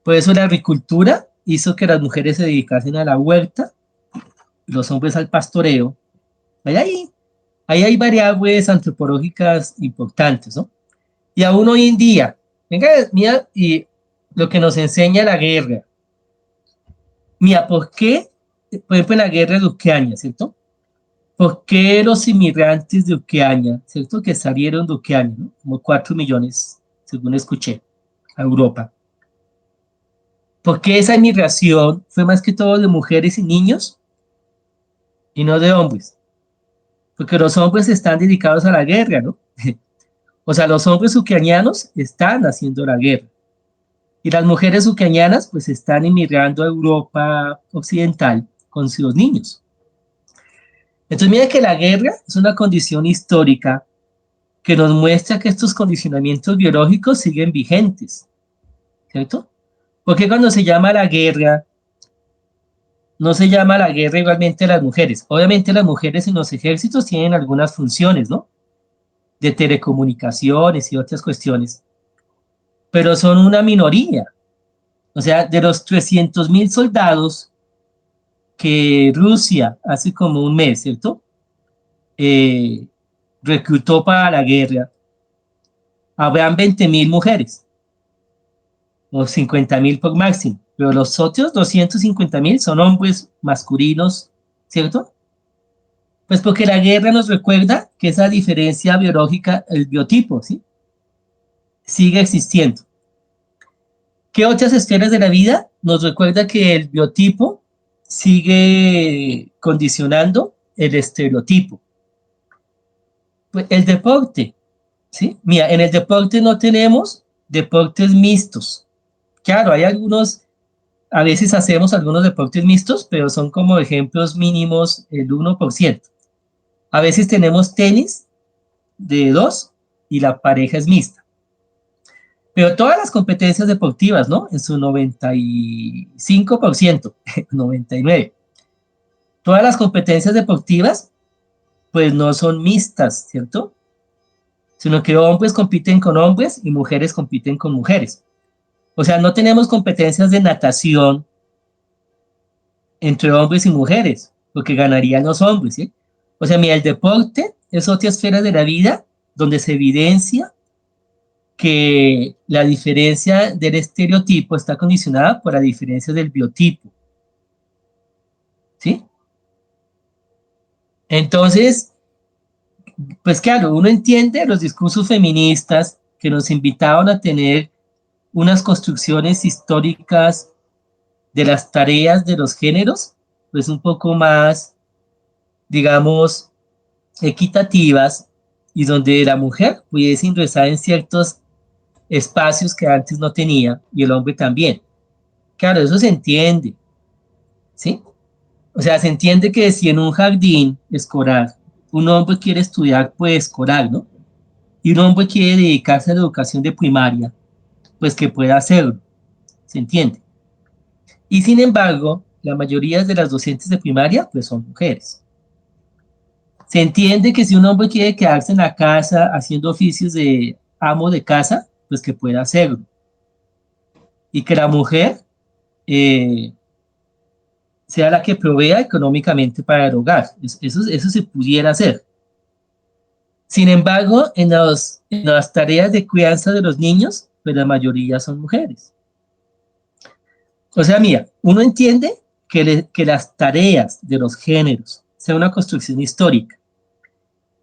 Por eso la agricultura hizo que las mujeres se dedicasen a la huerta, los hombres al pastoreo. Ahí hay variables antropológicas importantes, ¿no? Y aún hoy en día, venga, mira, y lo que nos enseña la guerra. Mira, ¿por qué, por ejemplo, en la guerra de Ucrania, ¿cierto? ¿Por qué los inmigrantes de Ucrania, ¿cierto? Que salieron de Ucrania, ¿no? Como 4 millones, según escuché, a Europa. ¿Por qué esa inmigración fue más que todo de mujeres y niños y no de hombres? Porque los hombres están dedicados a la guerra, ¿no? O sea, los hombres ucranianos están haciendo la guerra. Y las mujeres ucranianas pues están inmigrando a Europa occidental con sus niños. Entonces mira que la guerra es una condición histórica que nos muestra que estos condicionamientos biológicos siguen vigentes, ¿cierto? Porque cuando se llama la guerra, no se llama la guerra igualmente a las mujeres. Obviamente las mujeres en los ejércitos tienen algunas funciones, ¿no? De telecomunicaciones y otras cuestiones, pero son una minoría. O sea, de los 300.000 soldados que Rusia hace como un mes, ¿cierto? Reclutó para la guerra, habrán 20.000 mujeres, o 50.000 por máximo, pero los otros 250.000 son hombres masculinos, ¿cierto? Pues porque la guerra nos recuerda que esa diferencia biológica, el biotipo, ¿sí? Sigue existiendo. ¿Qué otras esferas de la vida nos recuerda que el biotipo sigue condicionando el estereotipo? Pues el deporte, ¿sí? Mira, en el deporte no tenemos deportes mixtos. Claro, hay algunos, a veces hacemos algunos deportes mixtos, pero son como ejemplos mínimos el 1%. A veces tenemos tenis de dos y la pareja es mixta. Pero todas las competencias deportivas, ¿no? En su 95%, 99%. Todas las competencias deportivas, pues no son mixtas, ¿cierto? Sino que hombres compiten con hombres y mujeres compiten con mujeres. O sea, no tenemos competencias de natación entre hombres y mujeres, porque ganarían los hombres, ¿sí? O sea, mira, el deporte es otra esfera de la vida donde se evidencia que la diferencia del estereotipo está condicionada por la diferencia del biotipo, ¿sí? Entonces, pues claro, uno entiende los discursos feministas que nos invitaban a tener unas construcciones históricas de las tareas de los géneros, pues un poco más, digamos, equitativas y donde la mujer pudiese ingresar en ciertos espacios que antes no tenía y el hombre también. Claro, eso se entiende, ¿sí? O sea, se entiende que si en un jardín escolar un hombre quiere estudiar, pues escolar, ¿no? Y un hombre quiere dedicarse a la educación de primaria, pues que pueda hacerlo, ¿se entiende? Y sin embargo, la mayoría de las docentes de primaria, pues son mujeres. Se entiende que si un hombre quiere quedarse en la casa haciendo oficios de amo de casa, pues que pueda hacerlo. Y que la mujer eh, sea la que provea económicamente para el hogar. Eso se pudiera hacer. Sin embargo, en las tareas de crianza de los niños, pues la mayoría son mujeres. O sea, mira, uno entiende que las tareas de los géneros sea una construcción histórica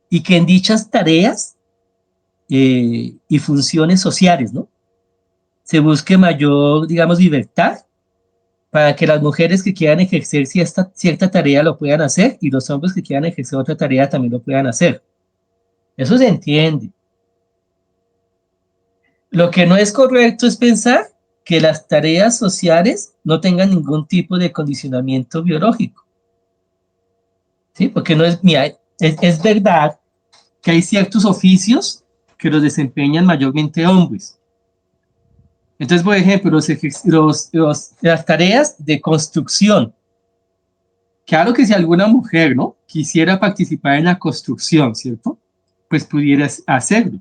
y que en dichas tareas y funciones sociales, ¿no? Se busque mayor, digamos, libertad para que las mujeres que quieran ejercer cierta tarea lo puedan hacer y los hombres que quieran ejercer otra tarea también lo puedan hacer. Eso se entiende. Lo que no es correcto es pensar que las tareas sociales no tengan ningún tipo de condicionamiento biológico. ¿Sí? Porque no es, mira, es verdad que hay ciertos oficios que los desempeñan mayormente hombres. Entonces, por ejemplo, las tareas de construcción. Claro que si alguna mujer, ¿no?, quisiera participar en la construcción, ¿cierto? Pues pudiera hacerlo.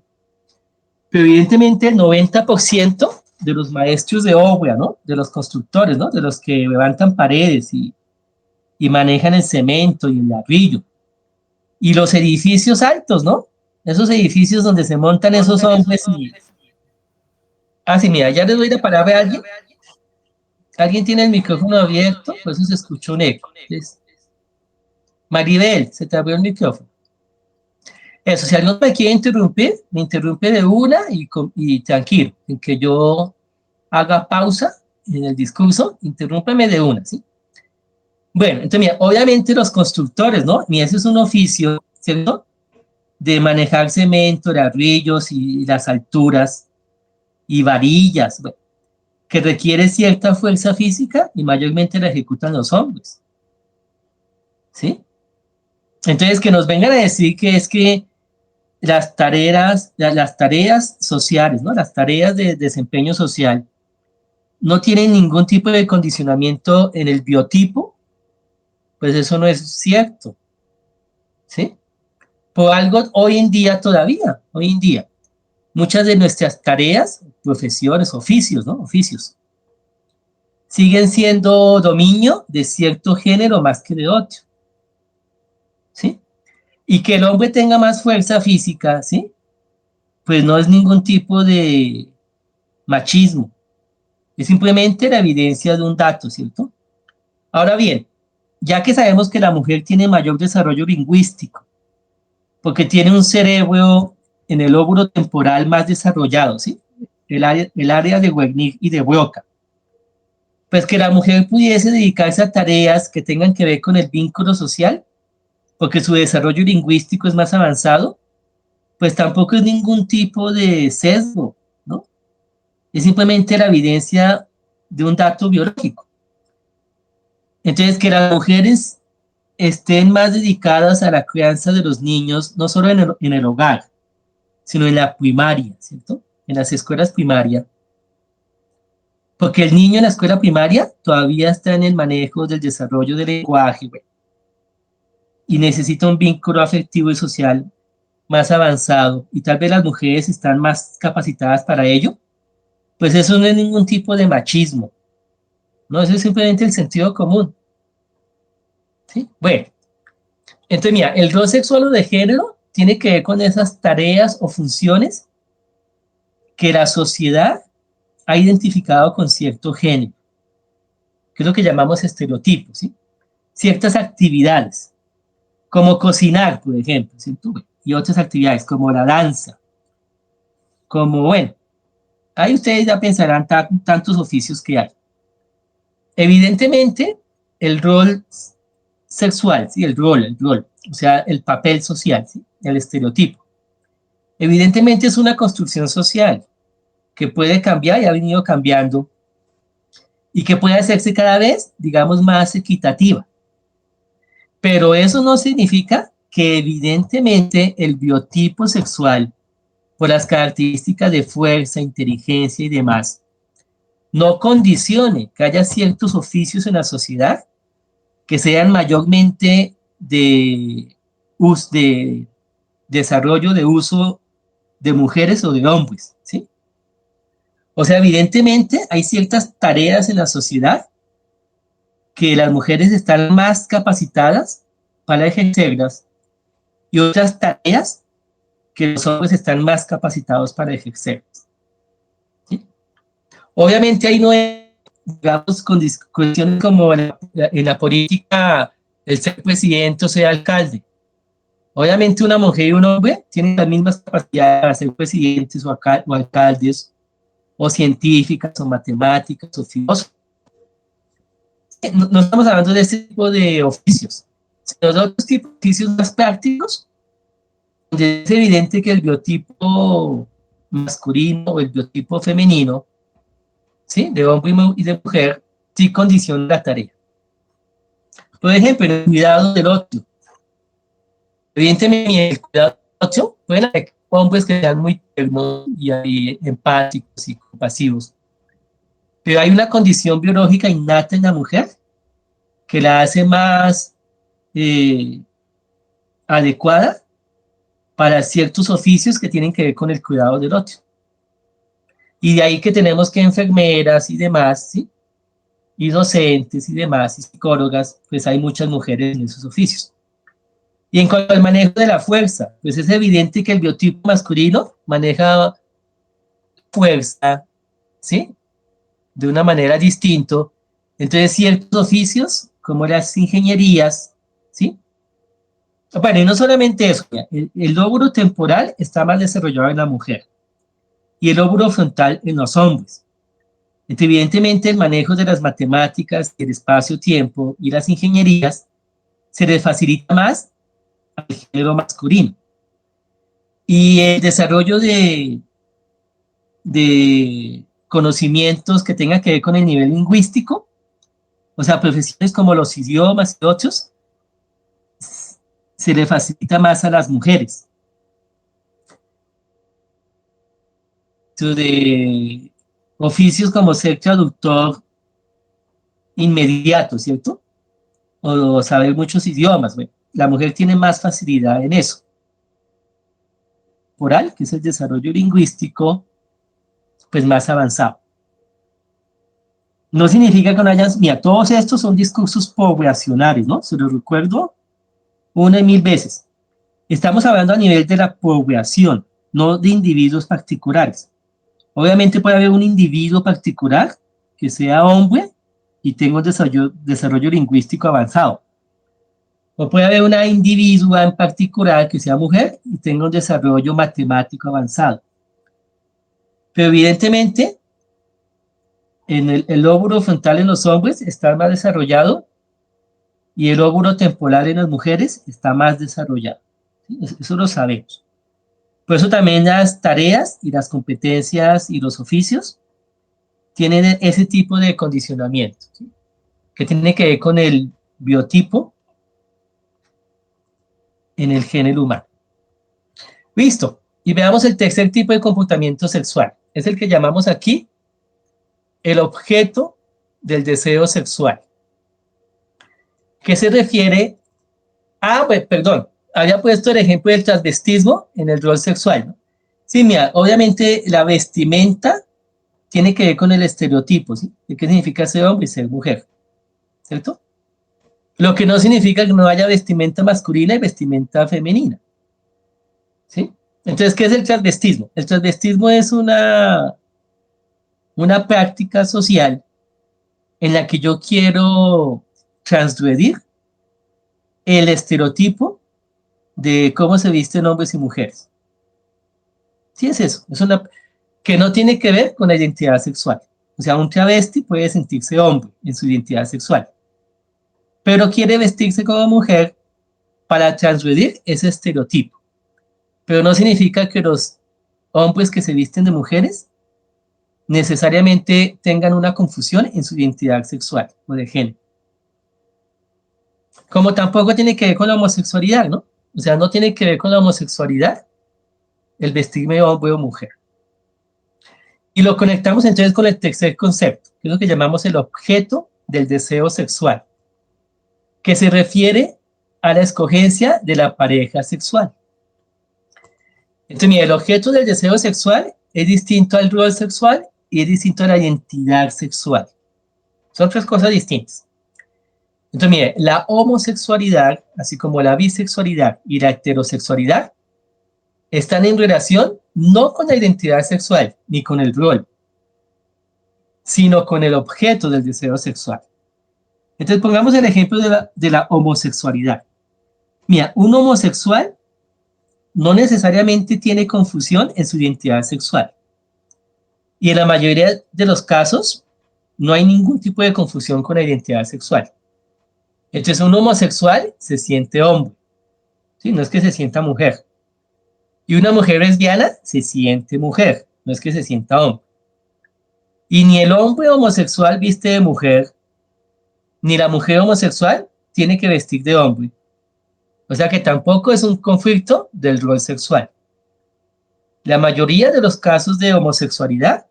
Pero evidentemente el 90% de los maestros de obra, ¿no?, de los constructores, ¿no?, de los que levantan paredes y manejan el cemento y el ladrillo, y los edificios altos, ¿no? Esos edificios donde se montan esos hombres y... Ah, sí, mira, ya les doy la palabra a alguien. ¿Alguien tiene el micrófono abierto? Pues eso se escuchó un eco. Maribel, se te abrió el micrófono. Eso, si alguien me quiere interrumpir, me interrumpe de una y tranquilo, en que yo haga pausa en el discurso, interrúmpeme de una, ¿sí? Bueno, entonces mira, obviamente los constructores, ¿no? Ni ese es un oficio, ¿cierto?, de manejar cemento, ladrillos y las alturas y varillas, bueno, que requiere cierta fuerza física y mayormente la ejecutan los hombres, ¿sí? Entonces, que nos vengan a decir que es que las tareas sociales, ¿no?, las tareas de desempeño social, no tienen ningún tipo de condicionamiento en el biotipo, pues eso no es cierto, ¿sí? Por algo hoy en día, muchas de nuestras tareas, profesiones, oficios, ¿no? Oficios, siguen siendo dominio de cierto género más que de otro, ¿sí? Y que el hombre tenga más fuerza física, ¿sí?, pues no es ningún tipo de machismo, es simplemente la evidencia de un dato, ¿cierto? Ahora bien, ya que sabemos que la mujer tiene mayor desarrollo lingüístico, porque tiene un cerebro en el lóbulo temporal más desarrollado, ¿sí? El área de Wernicke y de Broca, pues que la mujer pudiese dedicarse a tareas que tengan que ver con el vínculo social, porque su desarrollo lingüístico es más avanzado, pues tampoco es ningún tipo de sesgo, ¿no? Es simplemente la evidencia de un dato biológico. Entonces, que las mujeres estén más dedicadas a la crianza de los niños, no solo en el hogar, sino en la primaria, ¿cierto? En las escuelas primarias. Porque el niño en la escuela primaria todavía está en el manejo del desarrollo del lenguaje, güey, y necesita un vínculo afectivo y social más avanzado, y tal vez las mujeres están más capacitadas para ello, pues eso no es ningún tipo de machismo, ¿no? Eso es simplemente el sentido común, ¿sí? Bueno, entonces mira, el rol sexual o de género tiene que ver con esas tareas o funciones que la sociedad ha identificado con cierto género, que es lo que llamamos estereotipos, ¿sí? Ciertas actividades, como cocinar, por ejemplo, ¿cierto? Y otras actividades, como la danza, como, bueno, ahí ustedes ya pensarán tantos oficios que hay. Evidentemente, el rol sexual, ¿sí? El rol, o sea, el papel social, ¿sí? El estereotipo. Evidentemente es una construcción social que puede cambiar y ha venido cambiando y que puede hacerse cada vez, digamos, más equitativa. Pero eso no significa que evidentemente el biotipo sexual, por las características de fuerza, inteligencia y demás, no condicione que haya ciertos oficios en la sociedad que sean mayormente de desarrollo de uso de mujeres o de hombres, ¿sí? O sea, evidentemente hay ciertas tareas en la sociedad que las mujeres están más capacitadas para ejercerlas y otras tareas que los hombres están más capacitados para ejercerlas, ¿sí? Obviamente ahí no es, digamos, con cuestiones como en la política, el ser presidente o ser alcalde. Obviamente una mujer y un hombre tienen las mismas capacidades para ser presidentes o alcaldes, o científicas, o matemáticas, o filósofos. No estamos hablando de este tipo de oficios, sino de otros tipos de oficios más prácticos, donde es evidente que el biotipo masculino o el biotipo femenino, ¿sí? De hombre y de mujer, sí condiciona la tarea. Por ejemplo, en el cuidado del otro. Evidentemente, en el cuidado del otro pueden haber hombres que sean muy tiernos y empáticos y compasivos, pero hay una condición biológica innata en la mujer que la hace más adecuada para ciertos oficios que tienen que ver con el cuidado del otro. Y de ahí que tenemos que enfermeras y demás, ¿sí? Y docentes y demás, y psicólogas, pues hay muchas mujeres en esos oficios. Y en cuanto al manejo de la fuerza, pues es evidente que el biotipo masculino maneja fuerza, ¿sí? De una manera distinta. Entonces, ciertos oficios, como las ingenierías, ¿sí? Bueno, y no solamente eso, el lóbulo temporal está más desarrollado en la mujer y el lóbulo frontal en los hombres. Entonces, evidentemente, el manejo de las matemáticas, el espacio-tiempo y las ingenierías se les facilita más al género masculino. Y el desarrollo de conocimientos que tengan que ver con el nivel lingüístico, o sea, profesiones como los idiomas y otros, se le facilita más a las mujeres. De oficios como ser traductor inmediato, ¿cierto? O saber muchos idiomas. Bueno, la mujer tiene más facilidad en eso. Oral, que es el desarrollo lingüístico, pues más avanzado. No significa que no hayan, mira, todos estos son discursos poblacionales, ¿no? Se los recuerdo una y mil veces. Estamos hablando a nivel de la población, no de individuos particulares. Obviamente puede haber un individuo particular que sea hombre y tenga un desarrollo lingüístico avanzado. O puede haber una individua en particular que sea mujer y tenga un desarrollo matemático avanzado. Pero evidentemente, en el lóbulo frontal en los hombres está más desarrollado y el lóbulo temporal en las mujeres está más desarrollado. ¿Sí? Eso lo sabemos. Por eso también las tareas y las competencias y los oficios tienen ese tipo de condicionamiento, ¿sí? Que tiene que ver con el biotipo en el género humano. Listo. Y veamos el tercer tipo de comportamiento sexual. Es el que llamamos aquí el objeto del deseo sexual. ¿Qué se refiere? Pues, perdón, había puesto el ejemplo del transvestismo en el rol sexual, ¿no? Sí, mira, obviamente la vestimenta tiene que ver con el estereotipo, ¿sí? ¿Qué significa ser hombre y ser mujer? ¿Cierto? Lo que no significa que no haya vestimenta masculina y vestimenta femenina, ¿sí? Entonces, ¿qué es el transvestismo? El transvestismo es una práctica social en la que yo quiero transgredir el estereotipo de cómo se visten hombres y mujeres. Sí, es eso. Es una que no tiene que ver con la identidad sexual. O sea, un travesti puede sentirse hombre en su identidad sexual, pero quiere vestirse como mujer para transgredir ese estereotipo. Pero no significa que los hombres que se visten de mujeres necesariamente tengan una confusión en su identidad sexual o de género. Como tampoco tiene que ver con la homosexualidad, ¿no? O sea, no tiene que ver con la homosexualidad el vestirme de hombre o mujer. Y lo conectamos entonces con el tercer concepto, que es lo que llamamos el objeto del deseo sexual, que se refiere a la escogencia de la pareja sexual. Entonces, mira, el objeto del deseo sexual es distinto al rol sexual y es distinto a la identidad sexual. Son tres cosas distintas. Entonces, mire, la homosexualidad, así como la bisexualidad y la heterosexualidad, están en relación no con la identidad sexual ni con el rol, sino con el objeto del deseo sexual. Entonces, pongamos el ejemplo de la homosexualidad. Mira, un homosexual no necesariamente tiene confusión en su identidad sexual. Y en la mayoría de los casos, no hay ningún tipo de confusión con la identidad sexual. Entonces, un homosexual se siente hombre, ¿sí? No es que se sienta mujer. Y una mujer lesbiana se siente mujer, no es que se sienta hombre. Y ni el hombre homosexual viste de mujer, ni la mujer homosexual tiene que vestir de hombre. O sea que tampoco es un conflicto del rol sexual. La mayoría de los casos de homosexualidad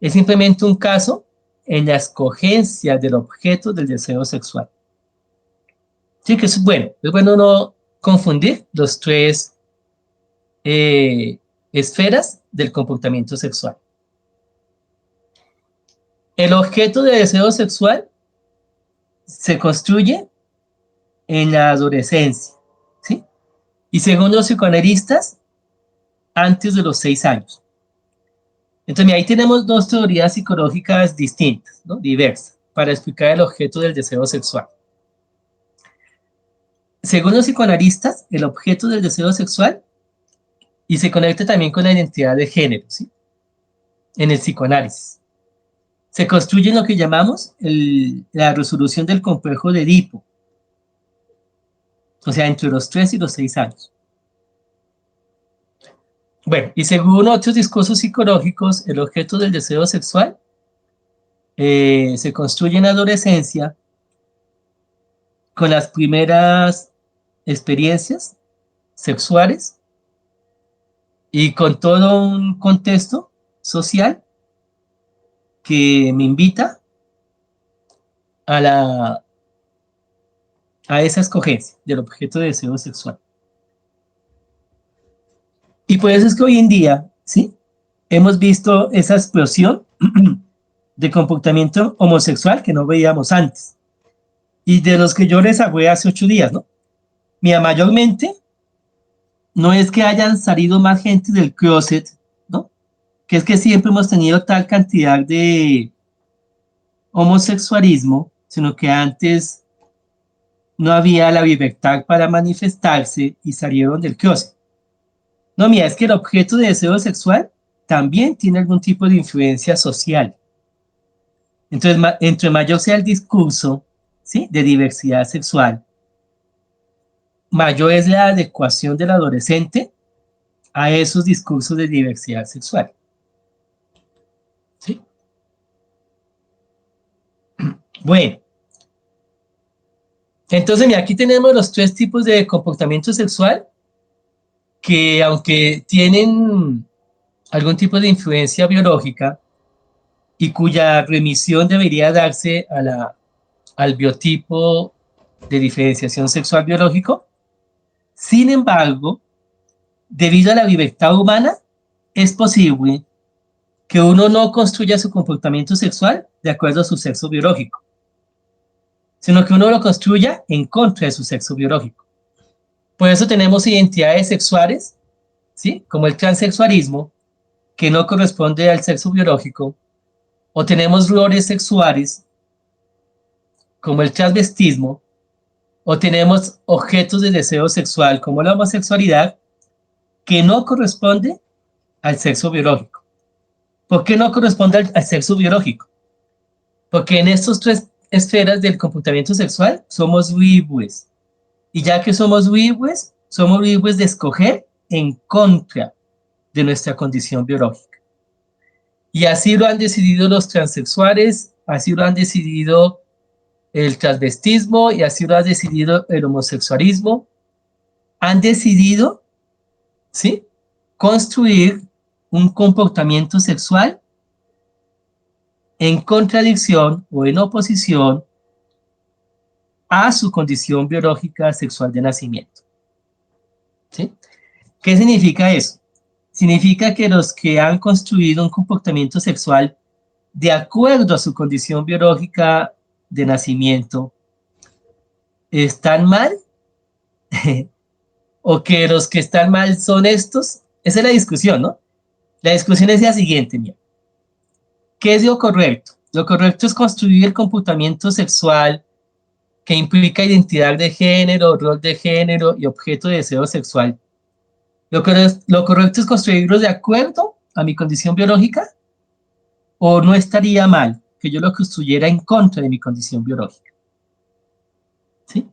es simplemente un caso en la escogencia del objeto del deseo sexual. Sí, que es bueno no confundir los tres esferas del comportamiento sexual. El objeto de deseo sexual se construye en la adolescencia, ¿sí? Y según los psicoanalistas, antes de los 6 años. Entonces, ahí tenemos dos teorías psicológicas distintas, ¿no? Diversas, para explicar el objeto del deseo sexual. Según los psicoanalistas, el objeto del deseo sexual, y se conecta también con la identidad de género, ¿sí? En el psicoanálisis. Se construye en lo que llamamos la resolución del complejo de Edipo, o sea, entre los 3 y los 6 años. Bueno, y según otros discursos psicológicos, el objeto del deseo sexual se construye en la adolescencia con las primeras experiencias sexuales y con todo un contexto social que me invita a esa escogencia del objeto de deseo sexual. Y por eso es que hoy en día, ¿sí? Hemos visto esa explosión de comportamiento homosexual que no veíamos antes. Y de los que yo les hablé hace 8 días, ¿no? Mira, mayormente no es que hayan salido más gente del closet, ¿no? Que es que siempre hemos tenido tal cantidad de homosexualismo, sino que antes no había la libertad para manifestarse y salieron del closet. No, mira, es que el objeto de deseo sexual también tiene algún tipo de influencia social. Entonces, entre mayor sea el discurso, ¿sí? De diversidad sexual, mayor es la adecuación del adolescente a esos discursos de diversidad sexual. ¿Sí? Bueno, entonces mira, aquí tenemos los 3 tipos de comportamiento sexual que aunque tienen algún tipo de influencia biológica y cuya remisión debería darse al biotipo de diferenciación sexual biológico, sin embargo, debido a la libertad humana, es posible que uno no construya su comportamiento sexual de acuerdo a su sexo biológico, sino que uno lo construya en contra de su sexo biológico. Por eso tenemos identidades sexuales ¿sí? Como el transexualismo, que no corresponde al sexo biológico, o tenemos roles sexuales, como el transvestismo, o tenemos objetos de deseo sexual, como la homosexualidad, que no corresponde al sexo biológico. ¿Por qué no corresponde al sexo biológico? Porque en estas tres esferas del comportamiento sexual somos libres. Y ya que somos libres de escoger en contra de nuestra condición biológica. Y así lo han decidido los transexuales, así lo han decidido el transvestismo y así lo ha decidido el homosexualismo. Han decidido, ¿sí?, construir un comportamiento sexual en contradicción o en oposición a su condición biológica sexual de nacimiento. ¿Sí? ¿Qué significa eso? Significa que los que han construido un comportamiento sexual de acuerdo a su condición biológica de nacimiento están mal o que los que están mal son estos. Esa es la discusión, ¿no? La discusión es la siguiente, mira. ¿Qué es lo correcto? Lo correcto es construir el comportamiento sexual que implica identidad de género, rol de género y objeto de deseo sexual. Lo correcto es construirlos de acuerdo a mi condición biológica, o no estaría mal que yo lo construyera en contra de mi condición biológica. ¿Sí?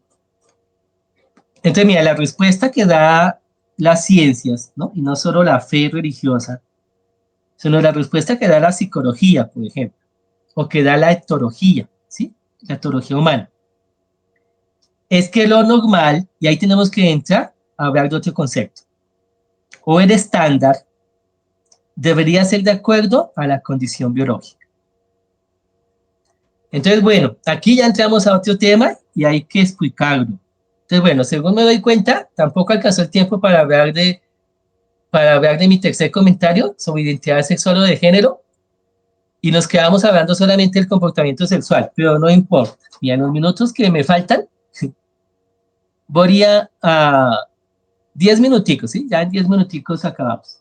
Entonces, mira, la respuesta que da las ciencias, ¿no?, y no solo la fe religiosa, sino la respuesta que da la psicología, por ejemplo, o que da la etología, ¿sí?, la etología humana, es que lo normal, y ahí tenemos que entrar a hablar de otro concepto, o el estándar, debería ser de acuerdo a la condición biológica. Entonces, bueno, aquí ya entramos a otro tema y hay que explicarlo. Entonces, bueno, según me doy cuenta, tampoco alcanzó el tiempo para hablar de mi tercer comentario sobre identidad sexual o de género, y nos quedamos hablando solamente del comportamiento sexual, pero no importa. Y en los minutos que me faltan, voy a 10 minuticos, ¿sí? Ya en 10 minuticos acabamos.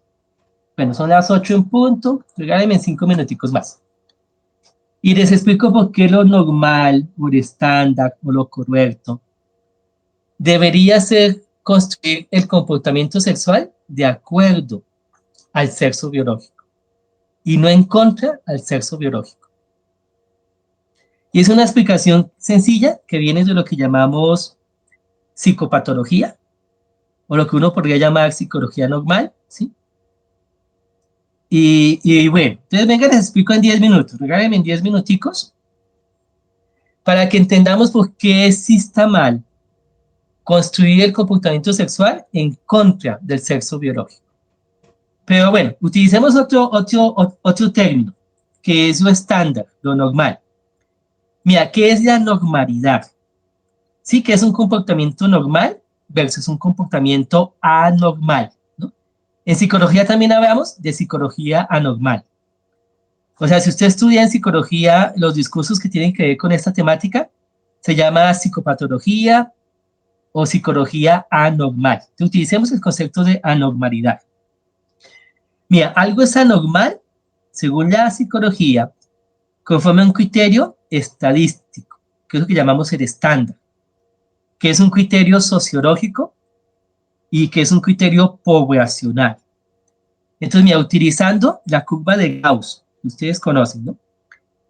Bueno, son las 8 en punto, regálenme 5 minuticos más. Y les explico por qué lo normal, o el estándar, o lo correcto, debería ser construir el comportamiento sexual de acuerdo al sexo biológico y no en contra al sexo biológico. Y es una explicación sencilla que viene de lo que llamamos psicopatología, o lo que uno podría llamar psicología normal, ¿sí? Y bueno, entonces venga, les explico en 10 minutos, regálenme en 10 minuticos, para que entendamos por qué sí está mal construir el comportamiento sexual en contra del sexo biológico. Pero bueno, utilicemos otro término, que es lo estándar, lo normal. Mira, ¿qué es la normalidad? Sí, que es un comportamiento normal versus un comportamiento anormal, ¿no? En psicología también hablamos de psicología anormal. O sea, si usted estudia en psicología los discursos que tienen que ver con esta temática, se llama psicopatología o psicología anormal. Entonces, utilicemos el concepto de anormalidad. Mira, algo es anormal, según la psicología, conforme a un criterio estadístico, que es lo que llamamos el estándar, que es un criterio sociológico y que es un criterio poblacional. Entonces, mira, utilizando la curva de Gauss, que ustedes conocen, ¿no?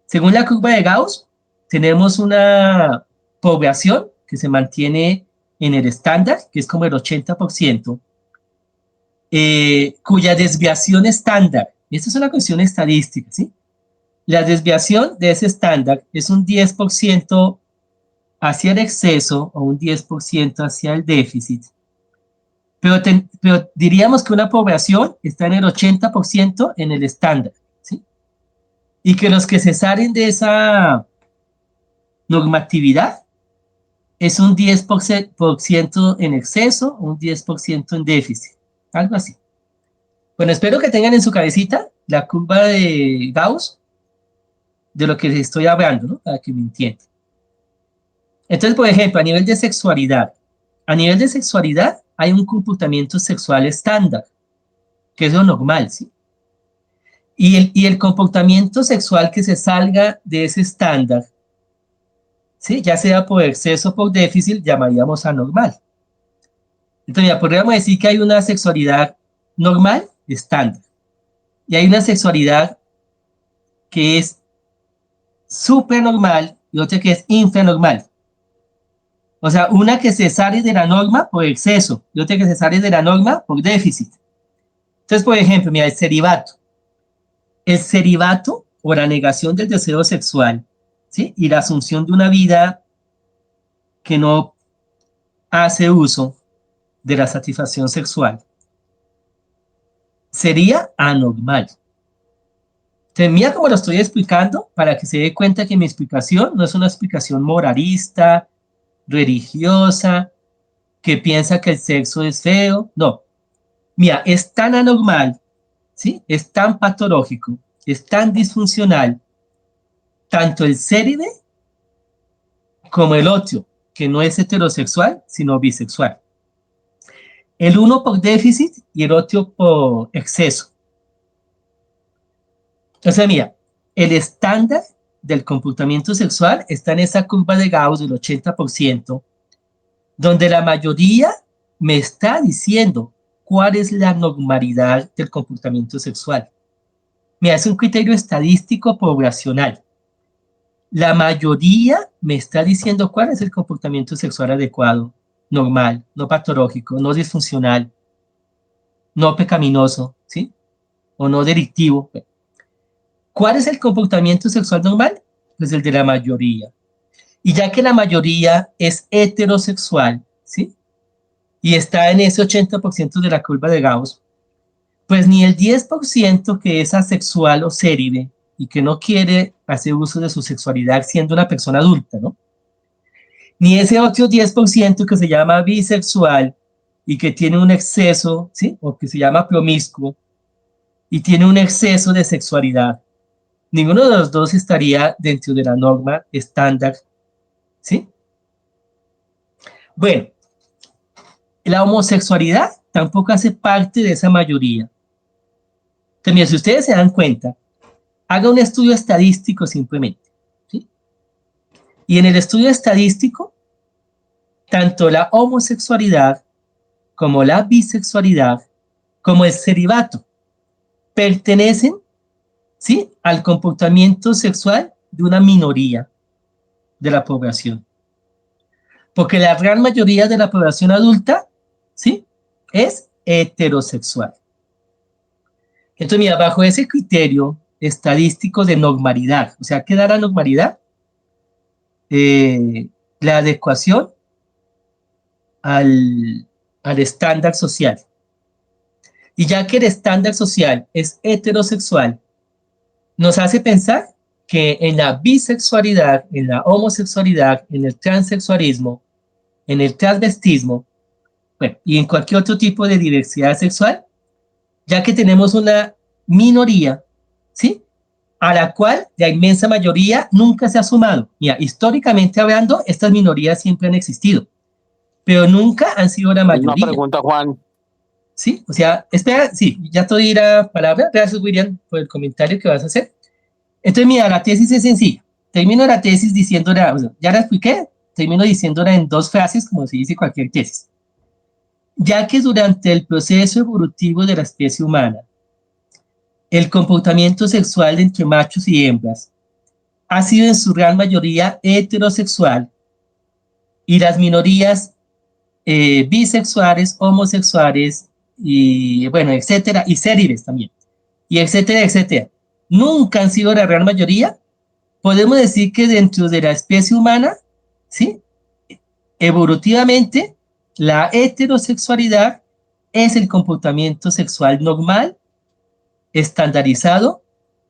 Según la curva de Gauss, tenemos una población que se mantiene en el estándar, que es como el 80%, cuya desviación estándar, esta es una cuestión estadística, ¿sí? La desviación de ese estándar es un 10% hacia el exceso o un 10% hacia el déficit. Pero diríamos que una población está en el 80% en el estándar, ¿sí? Y que los que se salen de esa normatividad es un 10% en exceso, un 10% en déficit, algo así. Bueno, espero que tengan en su cabecita la curva de Gauss de lo que les estoy hablando, ¿no?, para que me entiendan. Entonces, por ejemplo, a nivel de sexualidad hay un comportamiento sexual estándar. que es lo normal, ¿sí? Y el comportamiento sexual que se salga de ese estándar, ¿sí? Ya sea por exceso o por déficit, llamaríamos anormal. Entonces, ya podríamos decir que hay una sexualidad normal, estándar, y hay una sexualidad que es supranormal y otra que es infranormal. O sea, una que se sale de la norma por exceso y otra que se sale de la norma por déficit. Entonces, por ejemplo, mira, el celibato. El celibato o la negación del deseo sexual, ¿sí? Y la asunción de una vida que no hace uso de la satisfacción sexual sería anormal. Entonces, mira cómo lo estoy explicando para que se dé cuenta que mi explicación no es una explicación moralista, religiosa, que piensa que el sexo es feo. No. Mira, es tan anormal, ¿sí? Es tan patológico, es tan disfuncional, tanto el célibe como el otro, que no es heterosexual, sino bisexual. El uno por déficit y el otro por exceso. O sea, mira, el estándar del comportamiento sexual está en esa curva de Gauss del 80%, donde la mayoría me está diciendo cuál es la normalidad del comportamiento sexual. Mira, es un criterio estadístico poblacional. La mayoría me está diciendo cuál es el comportamiento sexual adecuado, normal, no patológico, no disfuncional, no pecaminoso, ¿sí? O no delictivo. ¿Cuál es el comportamiento sexual normal? Pues el de la mayoría. Y ya que la mayoría es heterosexual, ¿sí? Y está en ese 80% de la curva de Gauss, pues ni el 10% que es asexual o célibe y que no quiere hacer uso de su sexualidad siendo una persona adulta, ¿no? Ni ese otro 10% que se llama bisexual y que tiene un exceso, ¿sí? O que se llama promiscuo y tiene un exceso de sexualidad. Ninguno de los dos estaría dentro de la norma estándar, ¿sí? Bueno, la homosexualidad tampoco hace parte de esa mayoría. También, si ustedes se dan cuenta, haga un estudio estadístico simplemente, ¿sí? Y en el estudio estadístico, tanto la homosexualidad como la bisexualidad, como el celibato, pertenecen, ¿sí? Al comportamiento sexual de una minoría de la población. Porque la gran mayoría de la población adulta, ¿sí? Es heterosexual. Entonces, mira, bajo ese criterio estadístico de normalidad, o sea, ¿qué da la normalidad? La adecuación al, al estándar social. Y ya que el estándar social es heterosexual, nos hace pensar que en la bisexualidad, en la homosexualidad, en el transexualismo, en el transvestismo, bueno, y en cualquier otro tipo de diversidad sexual, ya que tenemos una minoría, ¿sí? A la cual la inmensa mayoría nunca se ha sumado. Mira, históricamente hablando, estas minorías siempre han existido, pero nunca han sido la Una mayoría. pregunta, Juan. ¿Sí? O sea, espera, sí, ya te doy la palabra. Gracias, William, por el comentario que vas a hacer. Entonces, mira, la tesis es sencilla. Termino la tesis diciéndola, o sea, ya la expliqué, termino diciéndola en dos frases, como se dice cualquier tesis. Ya que durante el proceso evolutivo de la especie humana, el comportamiento sexual entre machos y hembras ha sido en su gran mayoría heterosexual y las minorías bisexuales, homosexuales y bueno, etcétera, y célibes también, y etcétera, etcétera, nunca han sido la gran mayoría. Podemos decir que dentro de la especie humana, ¿sí? Evolutivamente, la heterosexualidad es el comportamiento sexual normal, estandarizado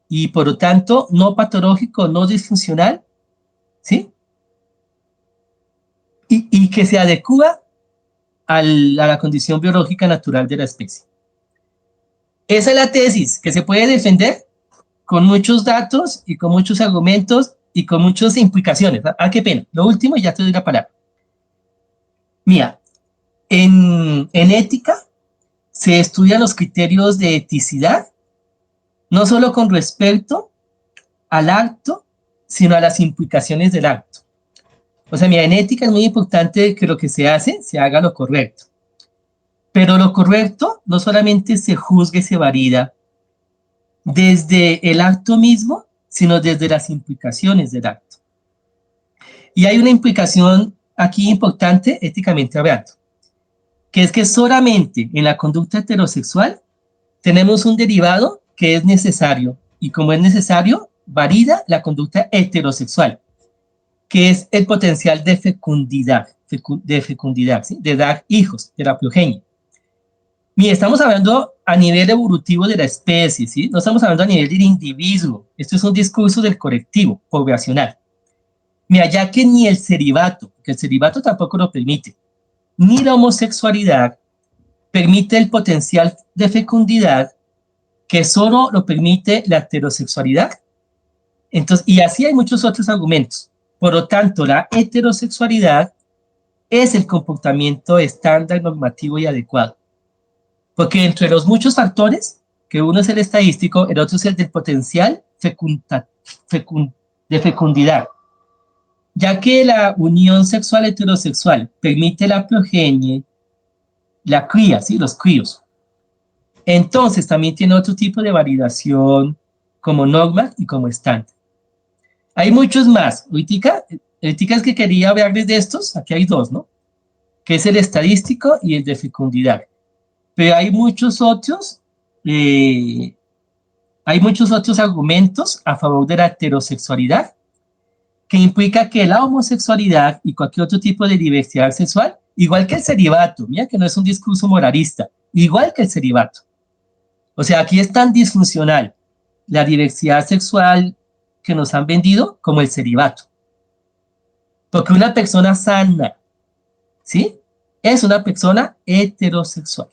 y por lo tanto no patológico, no disfuncional, ¿sí? Y que se adecua a la condición biológica natural de la especie. Esa es la tesis que se puede defender con muchos datos y con muchos argumentos y con muchas implicaciones. Ah, qué pena. Lo último y ya te doy la palabra. Mira, en ética se estudian los criterios de eticidad, no solo con respecto al acto, sino a las implicaciones del acto. O sea, mira, en ética es muy importante que lo que se hace, se haga lo correcto. Pero lo correcto no solamente se juzgue, se valida desde el acto mismo, sino desde las implicaciones del acto. Y hay una implicación aquí importante, éticamente hablando, que es que solamente en la conducta heterosexual tenemos un derivado que es necesario, y como es necesario, valida la conducta heterosexual, que es el potencial de fecundidad, ¿sí? De dar hijos, de la progenie. Mira, estamos hablando a nivel evolutivo de la especie, ¿sí? No estamos hablando a nivel del individuo. Esto es un discurso del colectivo poblacional. Mira, ya que ni el celibato, que el celibato tampoco lo permite, ni la homosexualidad permite el potencial de fecundidad que solo lo permite la heterosexualidad. Entonces, y así hay muchos otros argumentos. Por lo tanto, la heterosexualidad es el comportamiento estándar, normativo y adecuado. Porque entre los muchos factores, que uno es el estadístico, el otro es el del potencial de fecundidad. Ya que la unión sexual heterosexual permite la progenie, la cría, ¿sí? Los críos. Entonces también tiene otro tipo de validación como norma y como estándar. Hay muchos más. Ahorita es que quería hablarles de estos, aquí hay dos, ¿no? Que es el estadístico y el de fecundidad. Pero hay muchos otros argumentos a favor de la heterosexualidad, que implica que la homosexualidad y cualquier otro tipo de diversidad sexual, igual que el celibato, mira que no es un discurso moralista, igual que el celibato. O sea, aquí es tan disfuncional la diversidad sexual que nos han vendido como el celibato. Porque una persona sana, ¿sí? Es una persona heterosexual.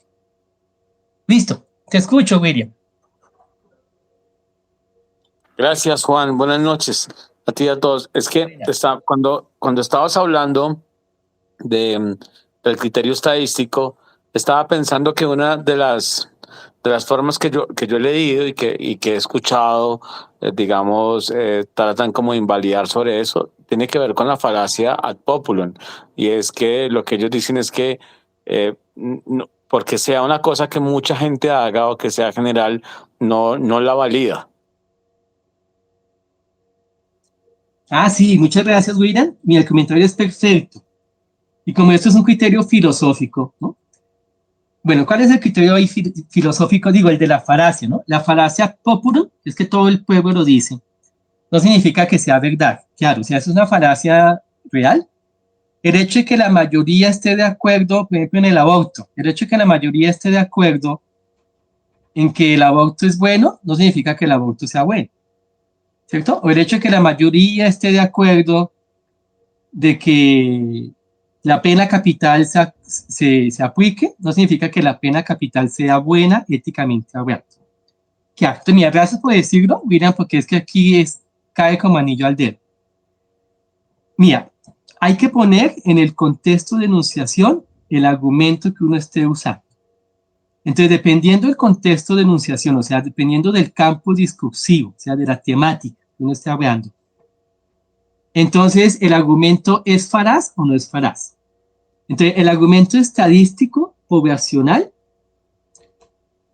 Listo, te escucho, William. Gracias, Juan. Buenas noches a ti y a todos. Es que cuando estabas hablando del criterio estadístico, estaba pensando que una de las formas que yo he leído y que he escuchado, digamos, tratan como de invalidar sobre eso, tiene que ver con la falacia ad populum. Y es que lo que ellos dicen es que no, porque sea una cosa que mucha gente haga o que sea general, no la valida. Ah, sí, muchas gracias, William. Mira, el comentario es perfecto. Y como esto es un criterio filosófico, ¿no? Bueno, ¿cuál es el criterio ahí filosófico? Digo, el de la falacia, ¿no? La falacia populum es que todo el pueblo lo dice. No significa que sea verdad. Claro, o sea, es una falacia real. El hecho de que la mayoría esté de acuerdo, por ejemplo, en el aborto, el hecho de que la mayoría esté de acuerdo en que el aborto es bueno, no significa que el aborto sea bueno, ¿cierto? O el hecho de que la mayoría esté de acuerdo de que la pena capital se aplique, no significa que la pena capital sea buena éticamente hablando. Ya, entonces, mira, gracias por decirlo, William, porque es que aquí cae como anillo al dedo. Mira, hay que poner en el contexto de enunciación el argumento que uno esté usando. Entonces, dependiendo del contexto de enunciación, o sea, dependiendo del campo discursivo, o sea, de la temática que uno esté hablando, entonces el argumento es falaz o no es falaz. Entonces, el argumento estadístico poblacional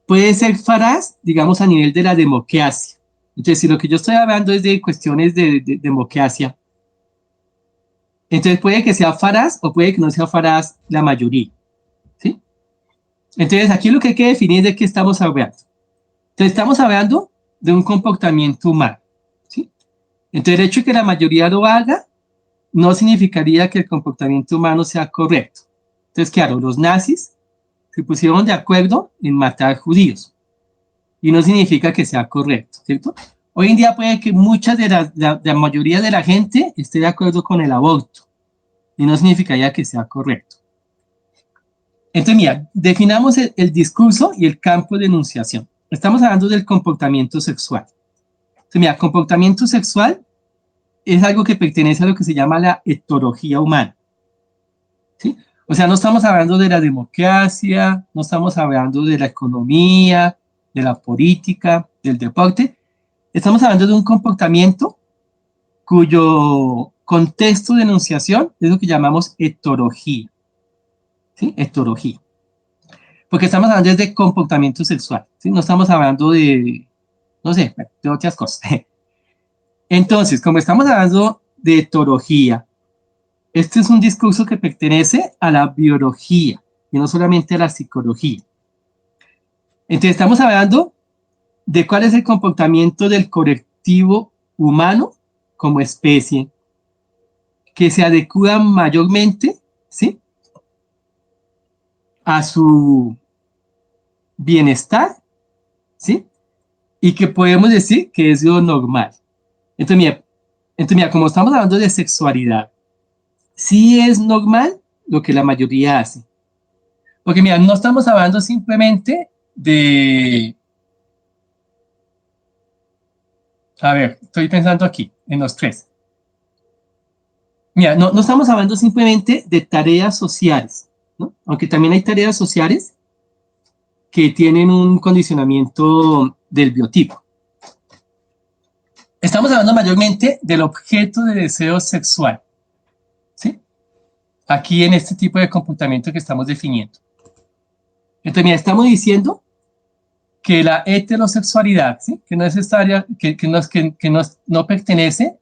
puede ser falaz, digamos, a nivel de la democracia. Entonces, si lo que yo estoy hablando es de cuestiones de democracia, entonces puede que sea falaz o puede que no sea falaz la mayoría, ¿sí? Entonces, aquí lo que hay que definir es de qué estamos hablando. Entonces, estamos hablando de un comportamiento humano, ¿sí? Entonces, el hecho de que la mayoría lo haga no significaría que el comportamiento humano sea correcto. Entonces, claro, los nazis se pusieron de acuerdo en matar judíos y no significa que sea correcto, ¿cierto? Hoy en día puede que muchas de la mayoría de la gente esté de acuerdo con el aborto y no significaría que sea correcto. Entonces, mira, definamos el discurso y el campo de enunciación. Estamos hablando del comportamiento sexual. Entonces, mira, comportamiento sexual es algo que pertenece a lo que se llama la etología humana, ¿sí? O sea, no estamos hablando de la democracia, no estamos hablando de la economía, de la política, del deporte. Estamos hablando de un comportamiento cuyo contexto de enunciación es lo que llamamos etología. ¿Sí? Etología. Porque estamos hablando de comportamiento sexual. ¿Sí? No estamos hablando de, no sé, de otras cosas. Entonces, como estamos hablando de etología, este es un discurso que pertenece a la biología y no solamente a la psicología. Entonces, estamos hablando de cuál es el comportamiento del colectivo humano como especie, que se adecua mayormente, ¿sí?, a su bienestar, ¿sí?, y que podemos decir que es lo normal. Entonces, mira, como estamos hablando de sexualidad, sí es normal lo que la mayoría hace. Porque mira, no estamos hablando simplemente de... A ver, estoy pensando aquí, en los tres. Mira, no estamos hablando simplemente de tareas sociales, ¿no? Aunque también hay tareas sociales que tienen un condicionamiento del biotipo. Estamos hablando mayormente del objeto de deseo sexual, ¿sí? Aquí en este tipo de comportamiento que estamos definiendo. Entonces, mira, estamos diciendo que la heterosexualidad, ¿sí?, que no es esta área, no pertenece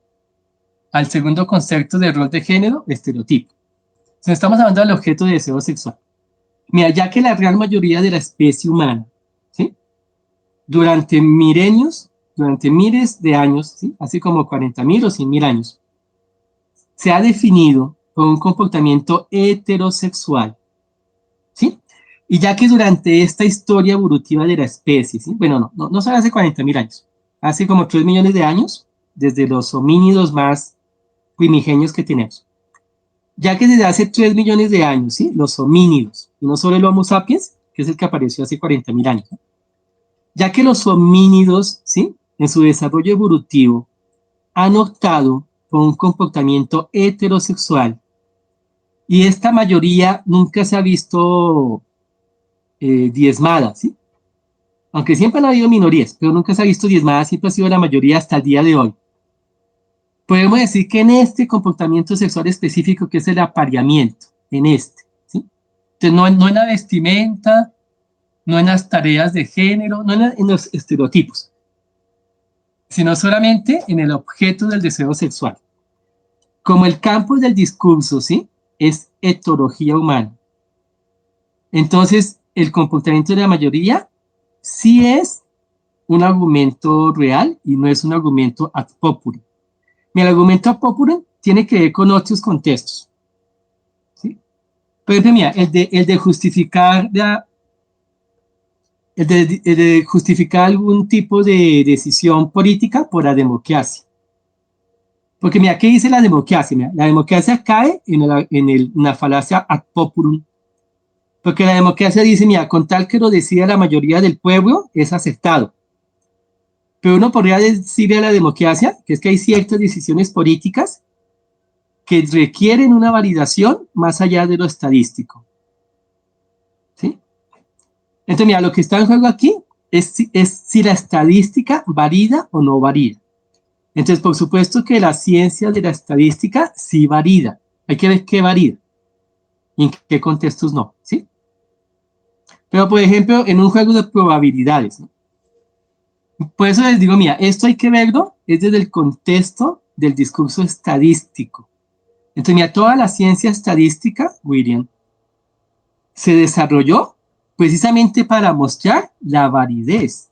al segundo concepto de rol de género, estereotipo. Entonces, estamos hablando del objeto de deseo sexual. Mira, ya que la gran mayoría de la especie humana, ¿sí?, durante milenios, durante miles de años, ¿sí?, así como 40.000 o 100.000 años, se ha definido por un comportamiento heterosexual, ¿sí? Y ya que durante esta historia evolutiva de la especie, ¿sí?, bueno, no solo hace 40.000 años, hace como 3 millones de años, desde los homínidos más primigenios que tenemos. Ya que desde hace 3 millones de años, ¿sí?, los homínidos, y no solo el Homo sapiens, que es el que apareció hace 40.000 años, ¿no?, ya que los homínidos, ¿sí?, en su desarrollo evolutivo, han optado por un comportamiento heterosexual, y esta mayoría nunca se ha visto diezmada, ¿sí? Aunque siempre han habido minorías, pero nunca se ha visto diezmada, siempre ha sido la mayoría hasta el día de hoy. Podemos decir que en este comportamiento sexual específico, que es el apareamiento, en este, ¿sí? Entonces, no en la vestimenta, no en las tareas de género, no en los estereotipos, sino solamente en el objeto del deseo sexual. Como el campo del discurso, ¿sí?, es etología humana, entonces el comportamiento de la mayoría sí es un argumento real y no es un argumento ad populi. El argumento ad populi tiene que ver con otros contextos, ¿sí? Por ejemplo, mira, el de justificar el de justificar algún tipo de decisión política por la democracia. Porque mira, ¿qué dice la democracia? Mira, la democracia cae en la falacia ad populum. Porque la democracia dice, mira, con tal que lo decida la mayoría del pueblo, es aceptado. Pero uno podría decirle a la democracia que es que hay ciertas decisiones políticas que requieren una validación más allá de lo estadístico, ¿sí? Entonces, mira, lo que está en juego aquí es si la estadística valida o no valida. Entonces, por supuesto que la ciencia de la estadística sí valida. Hay que ver qué valida y en qué contextos no, ¿sí? Pero, por ejemplo, en un juego de probabilidades, ¿no? Por eso les digo, mira, esto hay que verlo es desde el contexto del discurso estadístico. Entonces, mira, toda la ciencia estadística, William, se desarrolló precisamente para mostrar la validez